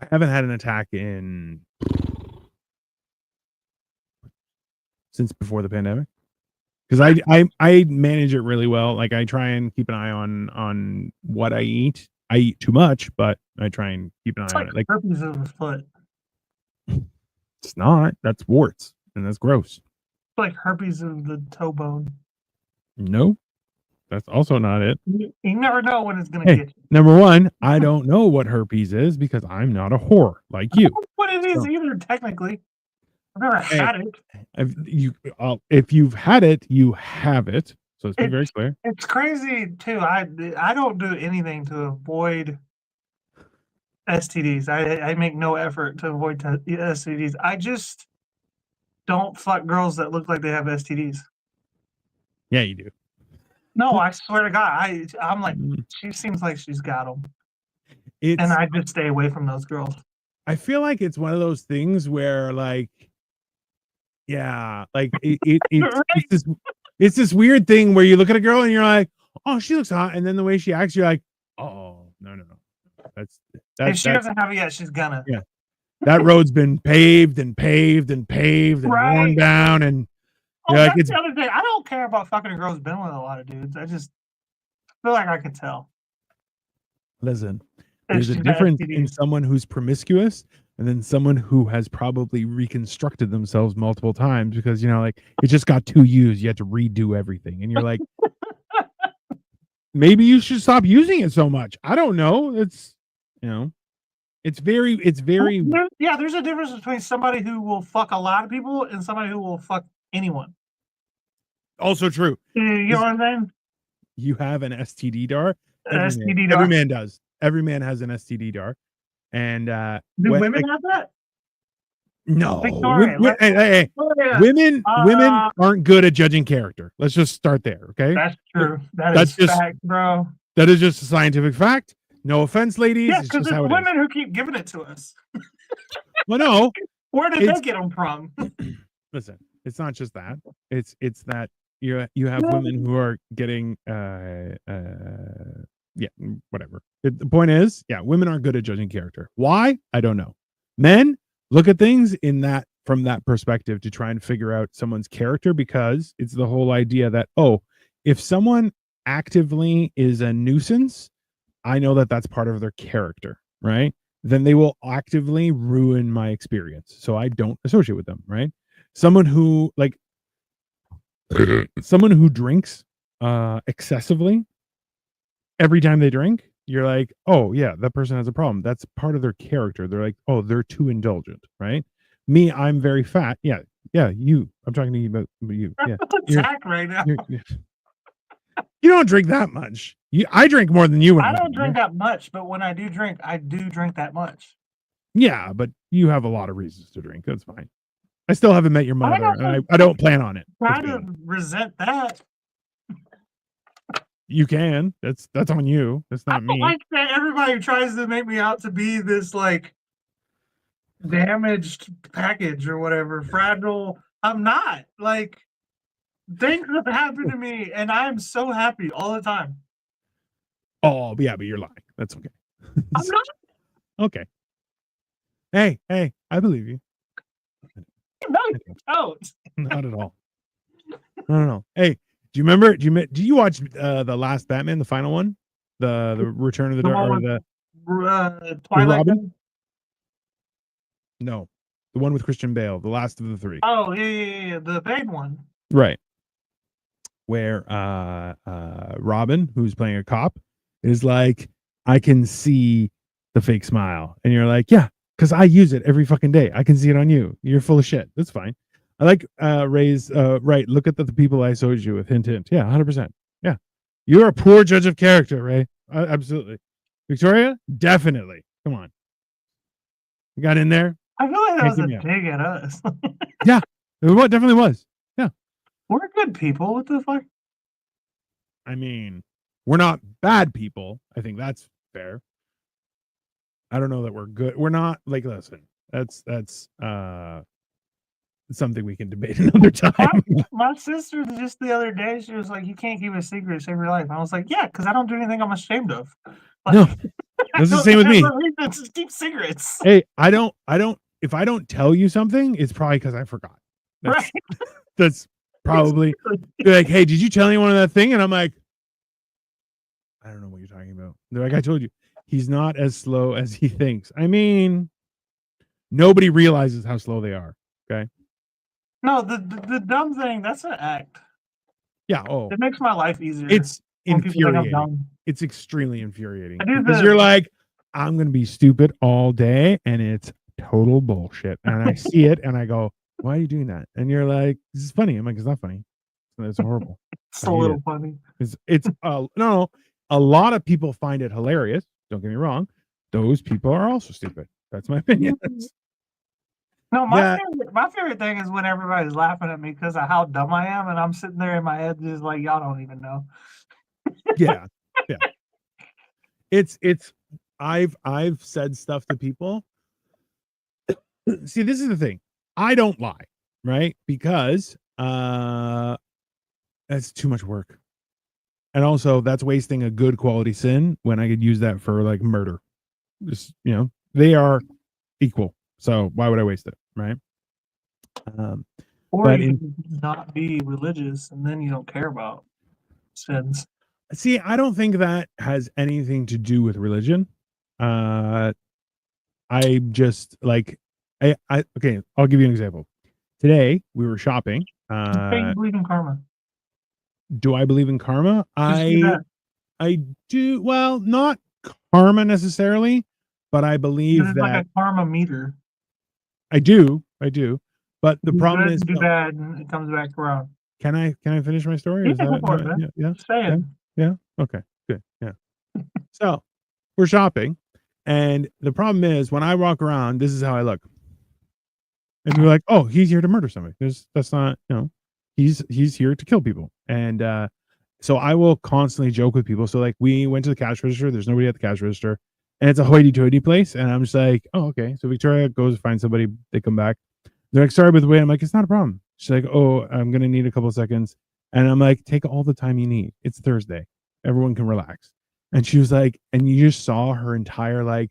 haven't had an attack since before the pandemic. Because I manage it really well. Like I try and keep an eye on what I eat. I eat too much, but I try and keep an eye It's on like it. Like herpes of the foot. it's not. That's warts, and that's gross. It's like herpes of the toe bone. No, that's also not it. You never know when it's gonna Hey. get you. Number one, I don't know what herpes is because I'm not a whore like you. What it is So- either, technically. I've never Hey. had it. If you've had it, you have it. So let's be very clear. It's crazy too. I don't do anything to avoid STDs. I make no effort to avoid STDs. I just don't fuck girls that look like they have STDs. Yeah, you do. No, I swear to God, I'm like, Mm, she seems like she's got them, It's. and I just stay away from those girls. I feel like it's one of those things where, like, yeah, like it's this weird thing where you look at a girl and you're like, oh, she looks hot, and then the way she acts, you're like, oh, no, If she doesn't have it yet, she's gonna. Yeah. that road's been paved and paved and paved and worn Right. down, and Oh, Yeah, like, that's it's- the other thing. I don't care about fucking a girl who's been with a lot of dudes. I just feel like I can tell. listen, if there's a she's got difference in STDs. someone who's promiscuous and then someone who has probably reconstructed themselves multiple times because like it just got 2 used, you had to redo everything, and you're like, maybe you should stop using it so much. I don't know. It's it's very There's a difference between somebody who will fuck a lot of people and somebody who will fuck anyone. also true. You know what I'm saying? You have an STD dar. STD Every dar. man does. Every man has an STD dar. And Do when- women like, have that? no, Victoria, hey, Oh, yeah. women Uh, aren't good at judging character. Let's just start there, okay? That's true. That's That's just- fact, bro. That is just a scientific fact. No offense, ladies. Yeah, it's because just there's how it is. women who keep giving it to us. Well, no, Where did It's- they get them from? listen, it's not just that. It's that you have women who are getting whatever. The point is, women aren't good at judging character. Why? I don't know. Men look at things from that perspective to try and figure out someone's character, because it's the whole idea that, oh, if someone actively is a nuisance, I know that that's part of their character, right? Then they will actively ruin my experience, so I don't associate with them, right? Someone who drinks excessively every time they drink, you're like, oh yeah, that person has a problem. That's part of their character. They're like, oh, they're too indulgent, right? Me, I'm very fat. Yeah, you. I'm talking to you about you. Yeah, Zach right now. you're- You don't drink that much. I drink more than you. When I I'm don't with drink you. that much, but when I do drink that much. Yeah, but you have a lot of reasons to drink. That's fine. I still haven't met your I mother, don't and I don't plan on it. try Let's be to honest. resent that. You can. That's on you. That's I not don't me. like that everybody tries to make me out to be this like damaged package or whatever, fragile. I'm not. Like things have happened to me, and I'm so happy all the time. Oh, yeah, but you're lying. That's okay. I'm not. Okay. Hey, I believe you. No, you don't. Not at all. No. Hey, do you remember? Do you watch the last Batman, the final one, the Return of the The Dark, one or with Twilight. Robin? Zone? No, the one with Christian Bale, the last of the three. Oh yeah, the paid one. Right. Where Robin, who's playing a cop, is like, I can see the fake smile, and you're like, yeah, because I use it every fucking day. I can see it on you. You're full of shit. That's fine. I like Ray's right. Look at the people I showed you with hint. Yeah, 100%. Yeah, you're a poor judge of character, Ray. Absolutely. Victoria, definitely. Come on, you got in there. I feel like that was a Taking me out. dig at us. It definitely was. We're good people. What the fuck? I mean, we're not bad people. I think that's fair. I don't know that we're good. We're not like, listen, that's something we can debate another time. My sister just the other day, she was like, "You can't keep a secret, save your life." And I was like, "Yeah, because I don't do anything I'm ashamed of." Like, No, that's the same with me. Just keep secrets. Hey, I don't. If I don't tell you something, it's probably because I forgot. Right. That's probably you're like, hey, did you tell anyone that thing? And I'm like, I don't know what you're talking about. They're like, I told you, he's not as slow as he thinks. I mean, nobody realizes how slow they are. Okay. No, the dumb thing, that's an act. Yeah. Oh, It makes my life easier. it's when people think I'm infuriating. dumb. It's extremely infuriating I do because the- you're like, I'm gonna be stupid all day, and it's total bullshit. And I see it, and I go, why are you doing that? And you're like, this is funny. I'm like, it's not funny. It's horrible. It's a little funny. It's no. A lot of people find it hilarious. Don't get me wrong. Those people are also stupid. That's my opinion. No, Yeah. my favorite thing is when everybody's laughing at me because of how dumb I am, and I'm sitting there in my head just like, y'all don't even know. Yeah. It's I've said stuff to people. See, this is the thing. I don't lie, right? Because that's too much work. And also that's wasting a good quality sin when I could use that for like murder. Just, they are equal. So why would I waste it, right? Or but you can not be religious and then you don't care about sins. See, I don't think that has anything to do with religion. I just like I okay, I'll give you an example. Today we were shopping. You believe in karma. Do I believe in karma? Just do that. I do. Well, not karma necessarily, but I believe It's that like a karma meter. I do. But the Do problem good, is, do bad, and it comes back around. can I finish my story? Yeah, Is go that for it, man. yeah? Just saying. Yeah. Okay. Good. Yeah. So we're shopping, and the problem is when I walk around, this is how I look. And you're like, oh, he's here to murder somebody. That's not, he's here to kill people. And so I will constantly joke with people. So like we went to the cash register. There's nobody at the cash register, and it's a hoity-toity place. And I'm just like, oh, okay. So Victoria goes find somebody. They come back. They're like, sorry about the wait. I'm like, it's not a problem. She's like, oh, I'm gonna need a couple of seconds. And I'm like, take all the time you need. It's Thursday. Everyone can relax. And she was like, and you just saw her entire like,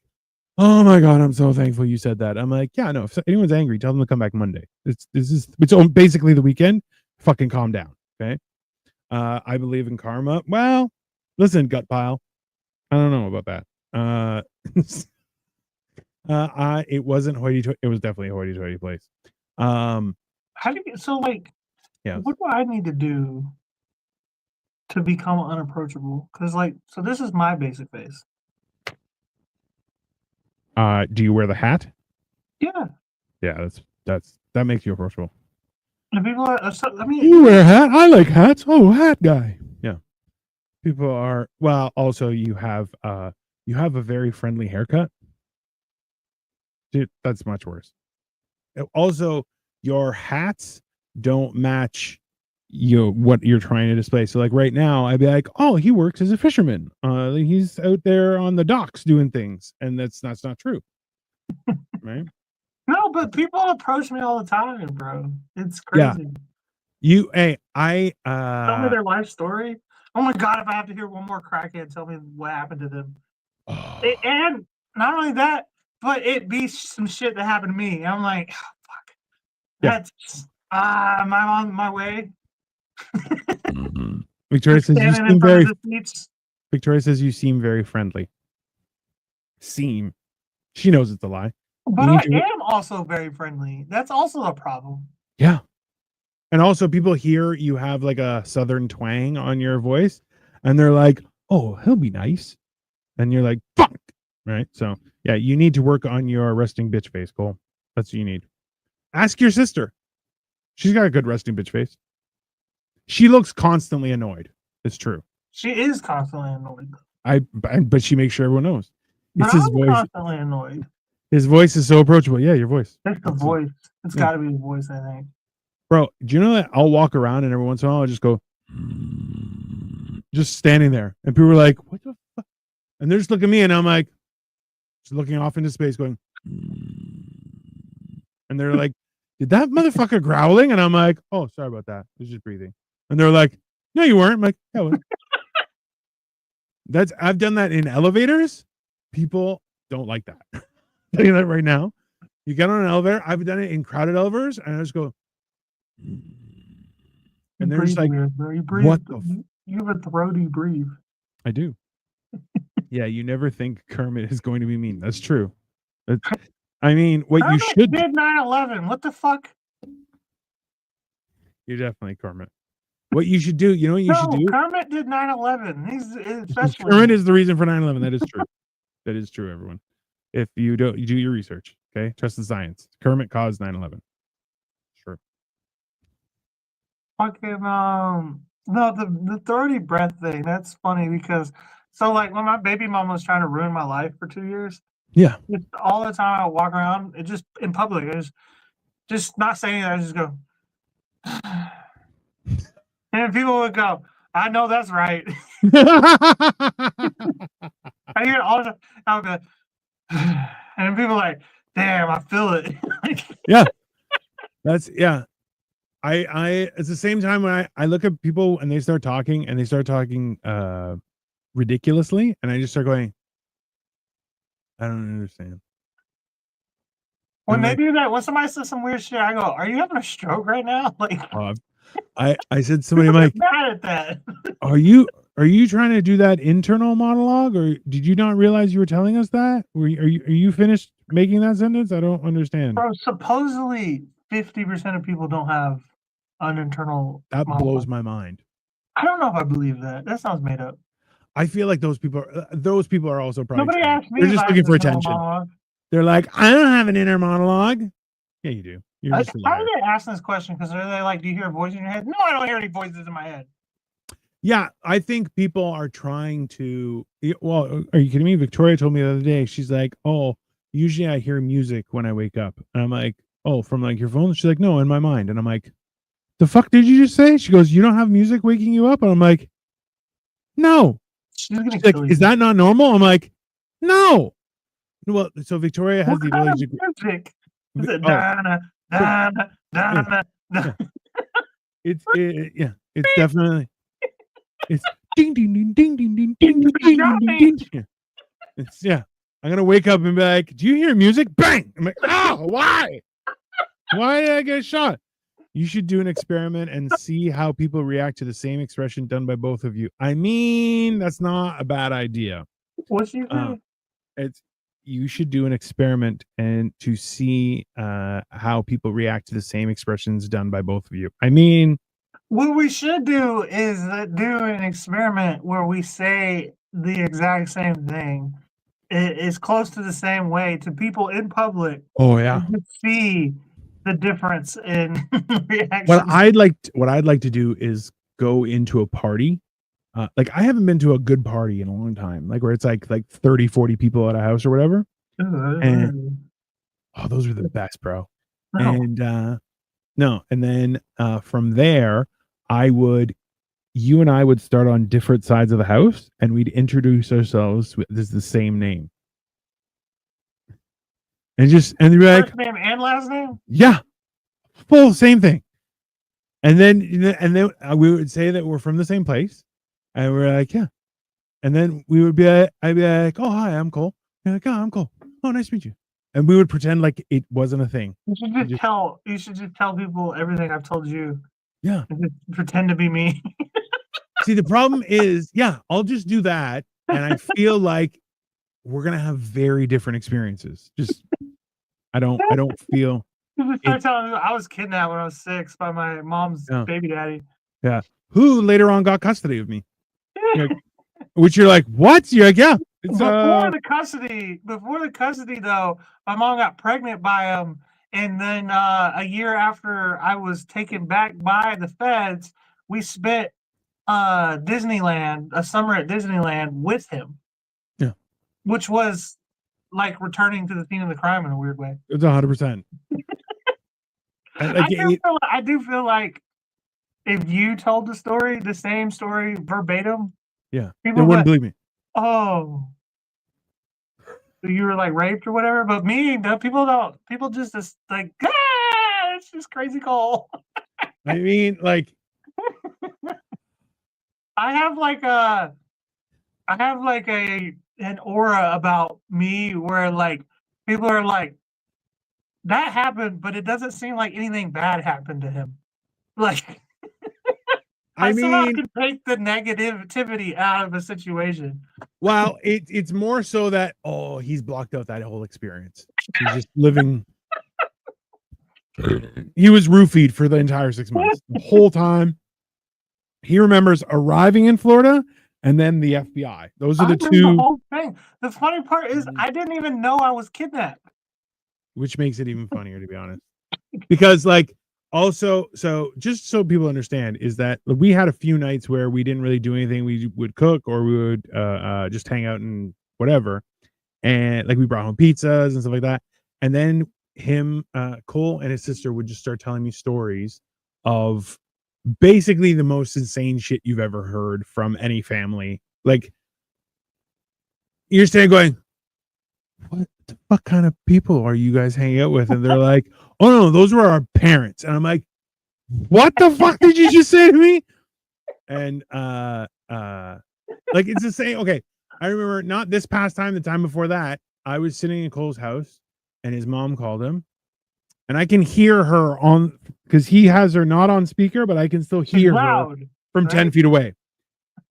oh my God, I'm so thankful you said that. I'm like, yeah, no, if anyone's angry, tell them to come back Monday. It's basically the weekend. Fucking calm down. Okay. I believe in karma. Well, listen, gut pile. I don't know about that. It wasn't hoity-toity. It was definitely a hoity-toity place. How do you so like? Yeah. What do I need to do to become unapproachable? Because like, so this is my basic face. Do you wear the hat? Yeah. Yeah, that makes you approachable. And people are, I mean, You wear a hat? I like hats. Oh, hat guy. Yeah. People are well. Also, you have a very friendly haircut, dude. That's much worse. Also, your hats don't match what you're trying to display. So, like right now, I'd be like, "Oh, he works as a fisherman. He's out there on the docks doing things," and that's not true, right? No, but people approach me all the time, bro. It's Yeah. crazy. Hey, I Tell me their life story. Oh my god, if I have to hear one more crackhead tell me what happened to them. And not only that, but it be some shit that happened to me. And I'm like, oh, fuck. Yeah. That's am I on my way? Victoria says you Standing in seem front very. of the seats. Victoria says you seem very friendly. Seem. She knows it's a lie. But You I need to- am also very friendly. That's also a problem. Yeah. And also, people hear you have like a southern twang on your voice, and they're like, "Oh, he'll be nice," and you're like, "Fuck!" Right? So, yeah, you need to work on your resting bitch face, Cole. That's what you need. Ask your sister. She's got a good resting bitch face. She looks constantly annoyed. It's true. She is constantly annoyed. But she makes sure everyone knows. It's But his I'm voice. constantly annoyed. His voice is so approachable. Yeah, your voice. That's the That's- voice. It's yeah. got to be the voice, I think. Bro, do you know that I'll walk around and every once in a while I'll just go, just standing there, and people are like, "What the fuck?" And they're just looking at me, and I'm like, just looking off into space, going, and they're like, "Did that motherfucker growling?" And I'm like, "Oh, sorry about that. I was just breathing." And they're like, "No, you weren't." I'm like, "Yeah, I was." I've done that in elevators. People don't like that. I'm telling you that right now. You get on an elevator. I've done it in crowded elevators, and I just go. And they're just like, weird, bro. You breathe. "What the You have a throaty breathe. I do." Yeah, you never think Kermit is going to be mean. That's true. I mean, what you Kermit should did 9/11. What the fuck? You're definitely Kermit. What you should do, you know what you should do? Kermit did 9/11. He's especially Kermit is the reason for 9/11. That is true. That is true, everyone. If you don't, you do your research. Okay, trust the science. Kermit caused 9/11. Sure. fucking no, the throaty breath thing. That's funny because so like when my baby mom was trying to ruin my life for 2 years, Yeah. just all the time I would walk around, it just in public, I just not saying it, I just go, and people would go, "I know that's right." I hear it all the time. I would go, and people are like, "Damn, I feel it." Yeah. That's I it's the same time when I look at people and they start talking ridiculously, and I just start going, I don't understand. When they do that, when somebody says some weird shit, I go, "Are you having a stroke right now?" Like, I said to somebody, I'm like, mad at that. Are you trying to do that internal monologue, or did you not realize you were telling us that? Are you finished making that sentence? I don't understand. Bro, supposedly 50% of people don't have an internal That monologue. blows my mind. I don't know if I believe that. That sounds made up. I feel like those people are also probably Nobody trained. asked me. They're if just I looking had for an internal attention. monologue. They're like, I don't have an inner monologue. Yeah, you do. You're just a How liar. do they ask this question? Because are they like, do you hear a voice in your head? No, I don't hear any voices in my head. Yeah, I think people are trying to. Well, are you kidding me? Victoria told me the other day. She's like, "Oh, usually I hear music when I wake up," and I'm like, "Oh, from like your phone?" She's like, "No, in my mind," and I'm like, "The fuck did you just say?" She goes, "You don't have music waking you up," and I'm like, "No." She's gonna She's like, kill you. "Is that not normal?" I'm like, "No." Well, so Victoria has What the kind ability of to. music? Is it Oh, dana, dana, dana, dana? it's definitely it's ding ding ding ding ding ding ding ding ding ding ding. Yeah. It's I'm gonna wake up and be like, "Do you hear music?" Bang! I'm like, "Oh, why? Why did I get shot?" You should do an experiment and see how people react to the same expression done by both of you. I mean, that's not a bad idea. What's you say? You should do an experiment and to see how people react to the same expressions done by both of you. I mean, What we should do is do an experiment where we say the exact same thing. It's close to the same way to people in public. oh yeah. And just see the difference in reactions. What I'd like to do is go into a party like I haven't been to a good party in a long time, like where it's like 30, 40 people at a house or whatever. And oh, those were the best, bro. No. And no, and then from there, you and I would start on different sides of the house, and we'd introduce ourselves with the same name, and they'd be like, First name and last name? yeah, full same thing. And then we would say that we're from the same place, and we're like, yeah. And then I'd be like, oh, hi, I'm Cole. You're like, oh, I'm Cole. Oh, nice to meet you. And we would pretend like it wasn't a thing. You should just tell people everything I've told you. Yeah. And just pretend to be me. See, the problem is, yeah, I'll just do that, and I feel like we're gonna have very different experiences. Just, I don't feel. Start telling me I was kidnapped when I was 6 by my mom's baby daddy. Yeah, who later on got custody of me. Which you're like, what? You're like, yeah. It's, before the custody though, my mom got pregnant by him, and then a year after I was taken back by the feds, we spent Disneyland, a summer at Disneyland with him. Yeah, which was like returning to the scene of the crime in a weird way. It's 100%. I do feel like if you told the same story verbatim, yeah, people wouldn't believe me. Oh, you were like raped or whatever. But me, people just like, it's just crazy Cole. I mean, like, I have an aura about me where like people are like, that happened, but it doesn't seem like anything bad happened to him. Like, I mean, can take the negativity out of a situation. Well, it's more so that he's blocked out that whole experience. He's just living. He was roofied for the entire 6 months. The whole time, he remembers arriving in Florida and then the FBI. Those are the two. The whole thing. The funny part is, I didn't even know I was kidnapped. Which makes it even funnier, to be honest. Because, like, also, so just so people understand, is that we had a few nights where we didn't really do anything. We would cook, or we would just hang out and whatever. And like we brought home pizzas and stuff like that. And then Cole and his sister would just start telling me stories of basically the most insane shit you've ever heard from any family. Like, you're standing going, what the fuck kind of people are you guys hanging out with? And they're like, oh no, those were our parents. And I'm like, what the fuck did you just say to me? And like, it's the same. Okay, I remember not this past time, the time before that, I was sitting in Cole's house and his mom called him, and I can hear her on, because he has her not on speaker, but I can still hear her from 10 feet away.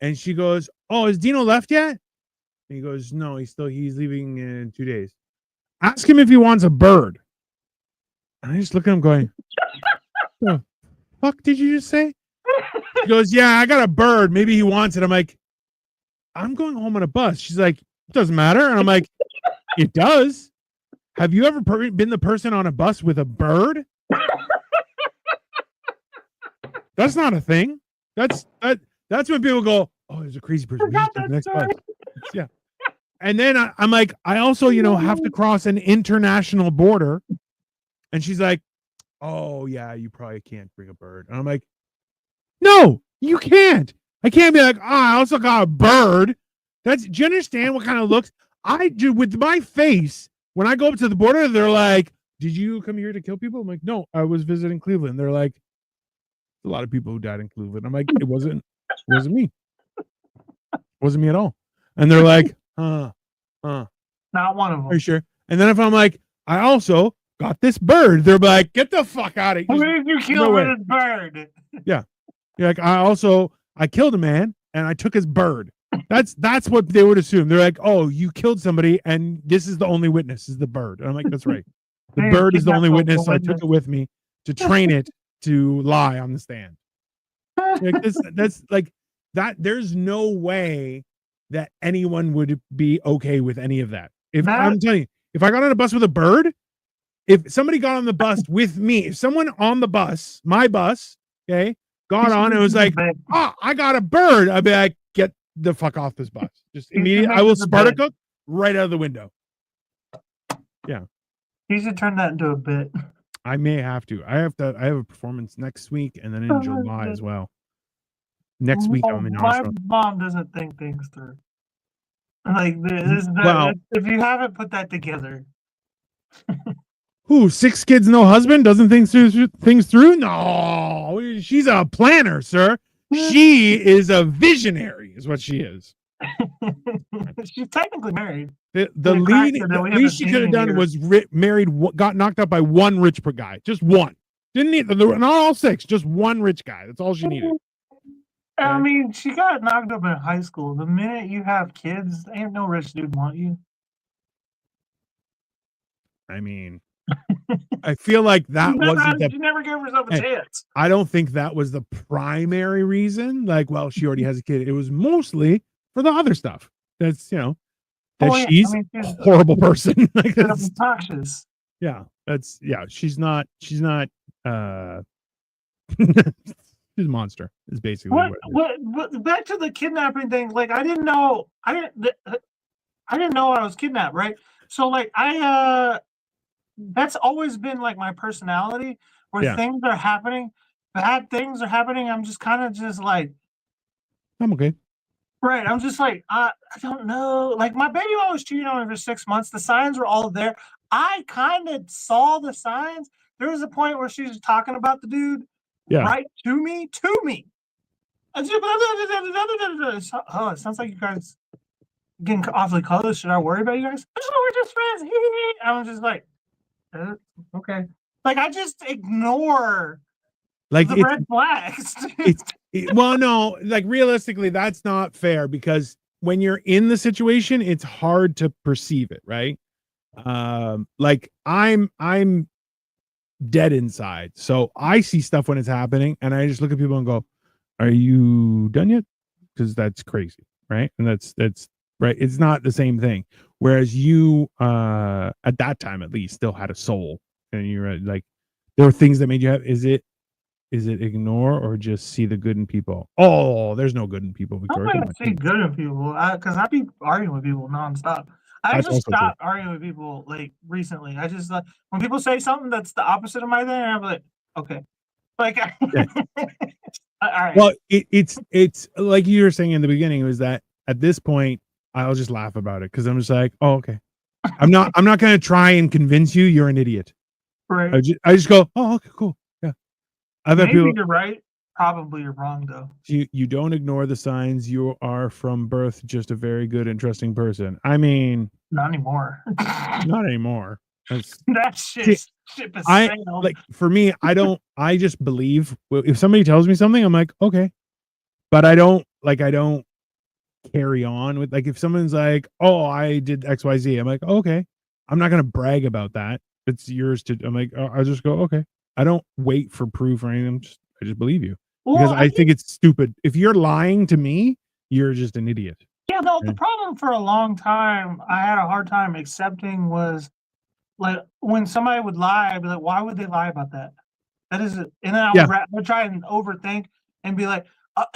And she goes, oh, is Dino left yet? And he goes, no, he's leaving in 2 days. Ask him if he wants a bird. And I just look at him going, the fuck did you just say? He goes, yeah, I got a bird. Maybe he wants it. I'm like, I'm going home on a bus. She's like, it doesn't matter. And I'm like, it does. Have you ever been the person on a bus with a bird? That's not a thing. That's when people go, oh, there's a crazy person. The next bus. Yeah. And then I'm like, I also, have to cross an international border. And she's like, oh, yeah, you probably can't bring a bird. And I'm like, no, you can't. I can't be like, oh, I also got a bird. Do you understand what kind of looks I do with my face when I go up to the border? They're like, did you come here to kill people? I'm like, no, I was visiting Cleveland. They're like, a lot of people who died in Cleveland. I'm like, it wasn't me. It wasn't me at all. And they're like, not one of them. Are you sure? And then if I'm like, I also got this bird, they're like, get the fuck out of here. Who did you kill with his bird? Yeah. You're like, I killed a man and I took his bird. That's what they would assume. They're like, oh, you killed somebody and this is the only witness is the bird. And I'm like, that's right. The bird is the only witness. So I took it with me to train it to lie on the stand. Like that's like that. There's no way that anyone would be okay with any of that. I'm telling you, if I got on a bus with a bird, if somebody got on the bus with me, if someone on the bus, my bus, okay, got on and was like, oh, I got a bird, I'd be like, the fuck off this bus. Just You should immediately, make I will this a bit. Spartacook right out of the window. You should turn that into a bit. I may have to. I have a performance next week and then in July as well. Next week I'm in My Oslo. mom doesn't think things through. Like Well- if you haven't put that together, Who, 6 kids, no husband, doesn't think things through? No, she's a planner, sir. She is a visionary, is what she is. she's technically married. The The crack lead, that the we least haven't she seen could have in done years. was got knocked up by one rich guy, just one. Didn't need not all 6, just one rich guy. That's all she needed. I Okay. mean, she got knocked up in high school. The minute you have kids, ain't no rich dude want you. I mean, I feel like that wasn't the. She never gave herself a Hey, chance. I don't think that was the primary reason. Like, well, she already has a kid. It was mostly for the other stuff. That's that Yeah, she's I mean, a horrible person. Like, she's that's, obnoxious. she's not she's a monster is basically what it is. What back to the kidnapping thing, like I didn't know I didn't know I was kidnapped, right? So like that's always been like my personality where Yeah. things are happening, bad things are happening, I'm just kind of just like I'm okay. right, I'm just like I don't know. Like my baby mom was cheating on me for 6 months. The signs were all there. I kind of saw the signs. There was a point where she was talking about the dude Yeah. right to me. I just- Oh, it sounds like you guys getting awfully close. Should I worry about you guys? We're just friends. I was just like, okay. Like I just ignore Like the it's red flags. well, no, like realistically, that's not fair because when you're in the situation, it's hard to perceive it, right? Like I'm dead inside, so I see stuff when it's happening, and I just look at people and go, "Are you done yet?" Because that's crazy, right? And that's right. It's not the same thing. Whereas you, at that time at least, still had a soul, and you're like, there were things that made you have. Is it ignore or just see the good in people? Oh, there's no good in people, I'm Victoria. not Come gonna on. see good in people because I be arguing with people nonstop. I That's actually also true. stopped arguing with people like recently. I just like when people say something that's the opposite of my thing, I'm like, okay, like, all right. Well, it's like you were saying in the beginning, was that at this point I'll just laugh about it because I'm just like, oh, okay. I'm not gonna try and convince you you're an idiot. right. I just go, oh, okay, cool, yeah. I've had Maybe people. you're right. Probably you're wrong though. You don't ignore the signs. You are from birth just a very good, interesting person. I mean, Not anymore. not anymore. That's, That ship has I sailed. like for me. I just believe if somebody tells me something, I'm like, okay, but I don't carry on with, like, if someone's like, oh, I did XYZ, I'm like, okay, I'm not gonna brag about that. It's yours to. I'm like, I'll just go, okay. I don't wait for proof or anything. I just believe you because Well, I think it's stupid. If you're lying to me, you're just an idiot. yeah, the problem for a long time I had a hard time accepting was like when somebody would lie, I'd be like, why would they lie about that? That is it. And then I would try and overthink and be like,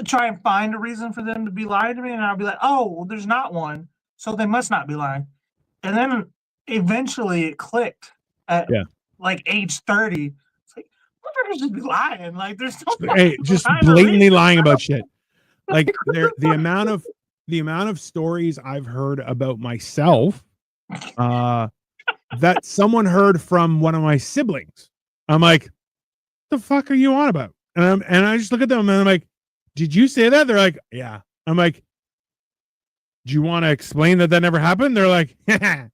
try and find a reason for them to be lying to me. And I'll be like, oh, well, there's not one. So they must not be lying. And then eventually it clicked at like age 30. It's like, motherfuckers just be lying. Like there's no Hey, just rhyme or blatantly reason. lying about shit. Like the amount of stories I've heard about myself, that someone heard from one of my siblings. I'm like, the fuck are you on about? And I just look at them and I'm like, did you say that? They're like, yeah. I'm like, do you want to explain that never happened? They're like, that's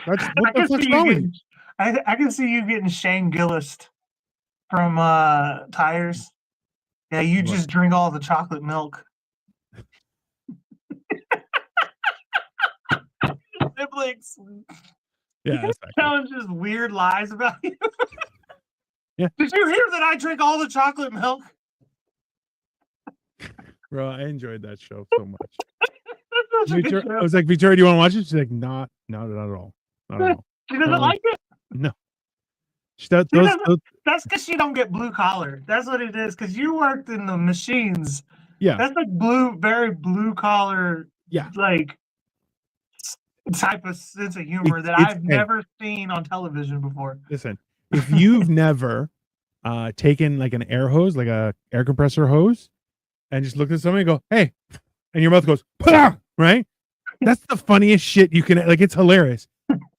what the fuck's wrong with you? I can see you getting Shane Gillis from Tires. Yeah, you What? just drink all the chocolate milk. Siblings Yeah, that's accurate. telling just weird lies about you. Yeah. Did you hear that I drink all the chocolate milk? Bro, I enjoyed that show so much. That's such a good I show. was like, Victoria, do you want to watch it? She's like, not at all. Not at all. She doesn't like it? Those That's because she don't get blue collar. That's what it is. Because you worked in the machines Yeah. That's like very blue collar, Yeah. like type of sense of humor that It's I've hey, never seen on television before. listen, if you've never taken like an air hose, like a air compressor hose, and just looked at somebody and go, hey, and your mouth goes, "Pah!" Right? That's the funniest shit you can, like, it's hilarious.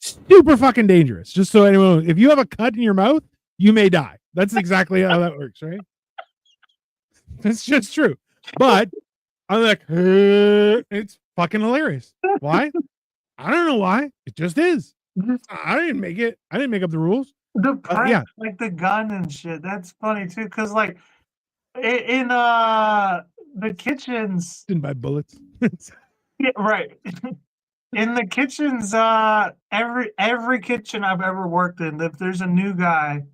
Super fucking dangerous. Just so anyone knows, if you have a cut in your mouth, you may die. That's exactly how that works, right? That's just true. But I'm like, it's fucking hilarious. Why? I don't know why. It just is. I didn't make it. I didn't make up the rules. The prank, Yeah. like the gun and shit. That's funny too, because like in the kitchens, Didn't buy bullets. yeah, right. In the kitchens, every kitchen I've ever worked in, if there's a new guy,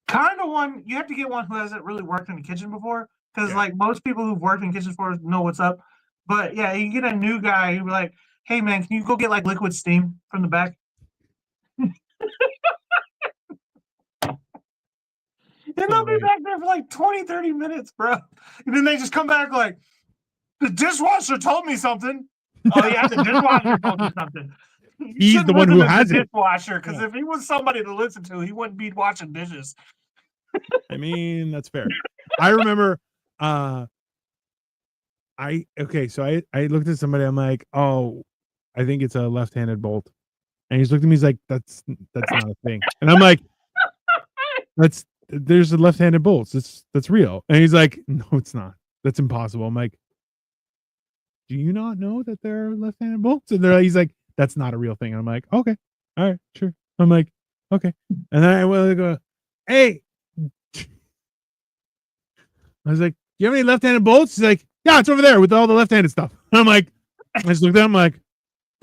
kind of one, you have to get one who hasn't really worked in the kitchen before, because Yeah. like most people who've worked in kitchens before know what's up. But yeah, you get a new guy who be like, hey man, can you go get like liquid steam from the back? And they'll be back there for like 20, 30 minutes, bro. And then they just come back like, the dishwasher told me something. Oh yeah, the dishwasher told me something. He's the one who has it. Dishwasher, because Yeah. if he was somebody to listen to, he wouldn't be washing dishes. I mean, that's fair. I remember so I looked at somebody, I'm like, oh, I think it's a left-handed bolt. And he's looked at me, he's like, that's not a thing. And I'm like, there's a left-handed bolts. That's real. And he's like, no, it's not. That's impossible. I'm like, do you not know that there are left-handed bolts? And he's like, that's not a real thing. And I'm like, okay, all right, sure. I'm like, okay. And then I will go, hey, I was like, do you have any left-handed bolts? He's like, yeah, it's over there with all the left-handed stuff. And I'm like, I just looked at him like,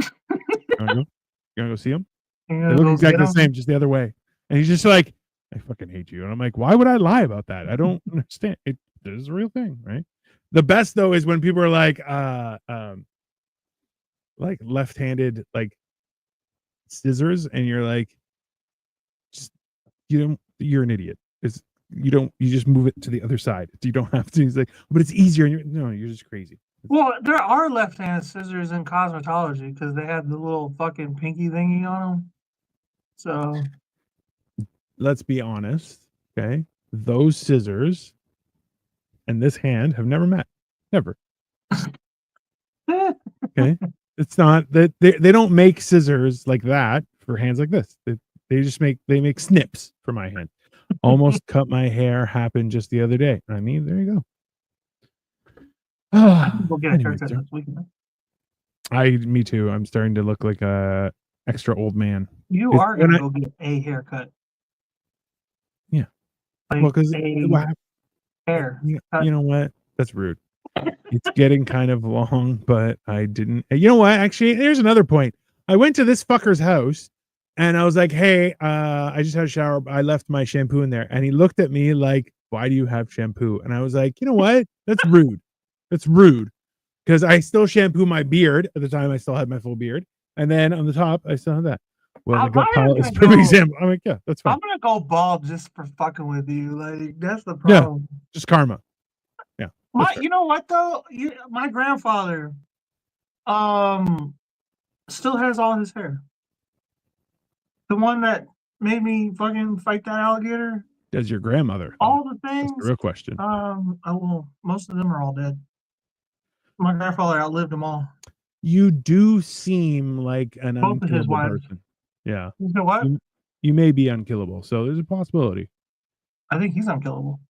you wanna go see him? They look exactly the same, just the other way. And he's just like, I fucking hate you. And I'm like, why would I lie about that? I don't understand. It is a real thing, right? The best though is when people are like left-handed like scissors, and you're like, you're an idiot. You just move it to the other side. You don't have to. He's like, but it's easier. And you're just crazy. Well, there are left-handed scissors in cosmetology because they have the little fucking pinky thingy on them. So let's be honest, okay? Those scissors and this hand have never met. Never. Okay? It's not that they don't make scissors like that for hands like this. They make snips for my hand. Almost cut my hair happened just the other day. I mean, there you go. we'll get a haircut this weekend. Me too. I'm starting to look like a extra old man. You are gonna go get a haircut. Yeah. Like well, because hair. You know what? That's rude. It's getting kind of long, but I didn't. You know what? Actually, here's another point. I went to this fucker's house and I was like, hey, I just had a shower. I left my shampoo in there. And he looked at me like, why do you have shampoo? And I was like, you know what? That's rude. That's rude. Because I still shampoo my beard. At the time, I still had my full beard. And then on the top, I still have that. Well, the gut pile is a perfect example. I'm like, yeah, that's fine. I'm going to go bald just for fucking with you. Like, that's the problem. Yeah, just karma. Yeah. You know what, though? My grandfather still has all his hair. The one that made me fucking fight that alligator. Does your grandmother? All the things. That's the real question. Well, most of them are all dead. My grandfather outlived them all. You do seem like an Both unkillable person. Yeah. You know what? You may be unkillable, so there's a possibility. I think he's unkillable.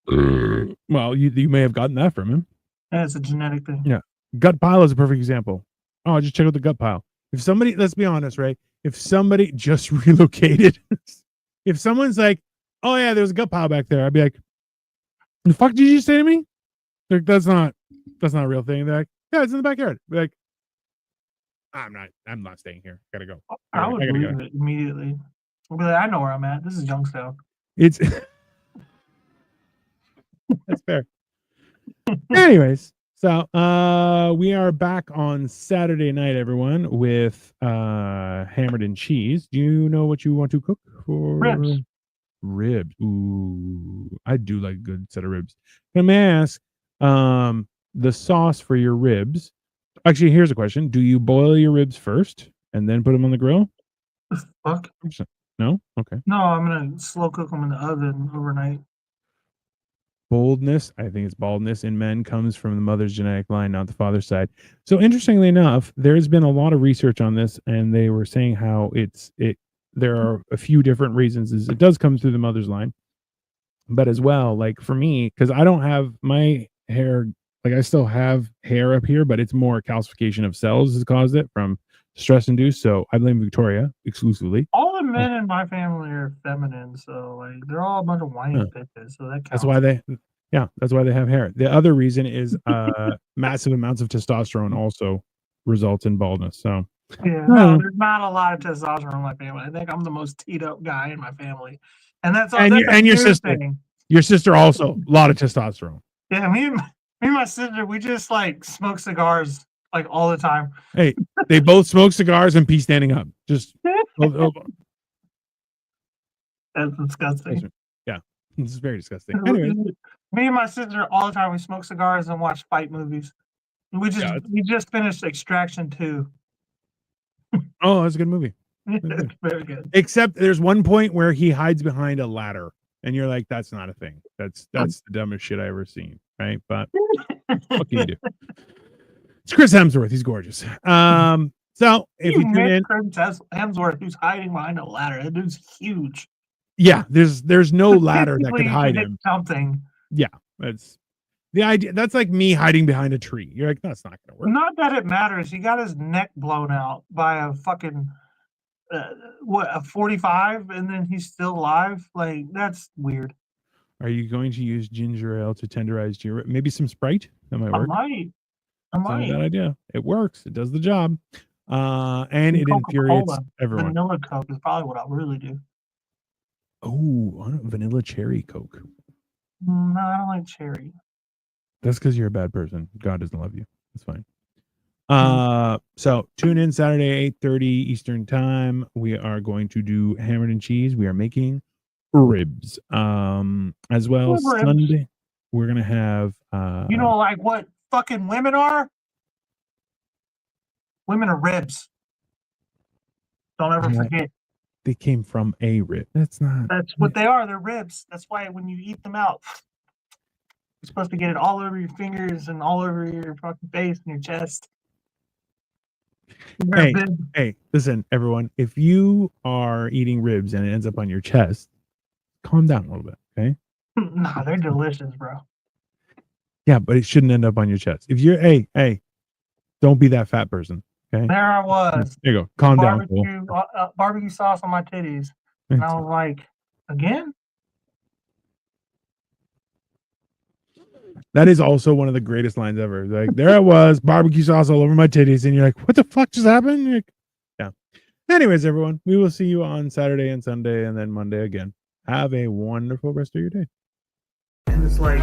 Well, you may have gotten that from him. Yeah, it's a genetic thing. Yeah. Gut pile is a perfect example. Oh, just check out the gut pile. If somebody, let's be honest, right? If somebody just relocated, if someone's like, oh yeah, there's a gut pile back there, I'd be like, the fuck did you say to me? Like, that's not a real thing. They're like, yeah, it's in the backyard. Be like, I'm not staying here. Gotta go. I would believe it immediately. I'll be like, I know where I'm at. This is Youngstown. It's that's fair. Anyways, so we are back on Saturday night, everyone, with Hammered and Cheese. Do you know what you want to cook for? Ribs. Ooh, I do like a good set of ribs. Let me ask, the sauce for your ribs. Actually, here's a question: do you boil your ribs first and then put them on the grill? Fuck. No. Okay. No, I'm gonna slow cook them in the oven overnight. Boldness, I think it's baldness in men, comes from the mother's genetic line, not the father's side. So interestingly enough, there's been a lot of research on this, and they were saying how there are a few different reasons. Is it does come through the mother's line, but as well, like for me, because I don't have my hair, like I still have hair up here, but it's more calcification of cells has caused it from stress induced. So I blame Victoria exclusively. All the men in my family are feminine, so like they're all a bunch of whiny Huh. bitches. So that counts. That's why they have hair. The other reason is massive amounts of testosterone also results in baldness. So Yeah, no, there's not a lot of testosterone in my family. I think I'm the most teed up guy in my family, and that's and that's a your good sister, thing. your sister also a lot of testosterone. Yeah, me and my sister, we just like smoke cigars like all the time. Hey, they both smoke cigars and pee standing up. Just That's disgusting. yeah, this is very disgusting. Anyway, Me and my sister all the time we smoke cigars and watch fight movies. We just finished Extraction 2. oh, that's a good movie. It's very good. Except there's one point where he hides behind a ladder, and you're like, "That's not a thing. That's the dumbest shit I ever seen." Right? But what can you do? It's Chris Hemsworth. He's gorgeous. So if you tune in, Chris Hemsworth, who's hiding behind a ladder. That dude's huge. Yeah, there's no ladder that could hide him. Something. Yeah, that's the idea. That's like me hiding behind a tree. You're like, that's not gonna work. Not that it matters. He got his neck blown out by a fucking a 45, and then he's still alive. Like that's weird. Are you going to use ginger ale to tenderize your? Maybe some Sprite? That might work. I That's not a bad idea. It works. It does the job. And it Coca-Cola, infuriates everyone. Vanilla Coke is probably what I'll really do. Oh, vanilla cherry Coke. No, I don't like cherry. That's because you're a bad person. God doesn't love you. That's fine. So tune in Saturday, 8:30 Eastern time. We are going to do hammered and cheese. We are making ribs. As well Sunday, we're gonna have you know, like what fucking women are? Women are ribs. Don't ever forget. They came from a rib. That's what they are. They're ribs. That's why when you eat them out, you're supposed to get it all over your fingers and all over your fucking face and your chest. Hey, listen, everyone. If you are eating ribs and it ends up on your chest, calm down a little bit, okay? Nah, they're delicious, bro. Yeah, but it shouldn't end up on your chest. If you're, hey, don't be that fat person, okay? There I was. There you go. Calm down. Barbecue sauce on my titties. And I was like, again? That is also one of the greatest lines ever. Like, there I was, barbecue sauce all over my titties, and you're like, what the fuck just happened? Like, yeah. Anyways, everyone, we will see you on Saturday and Sunday and then Monday again. Have a wonderful rest of your day. And it's like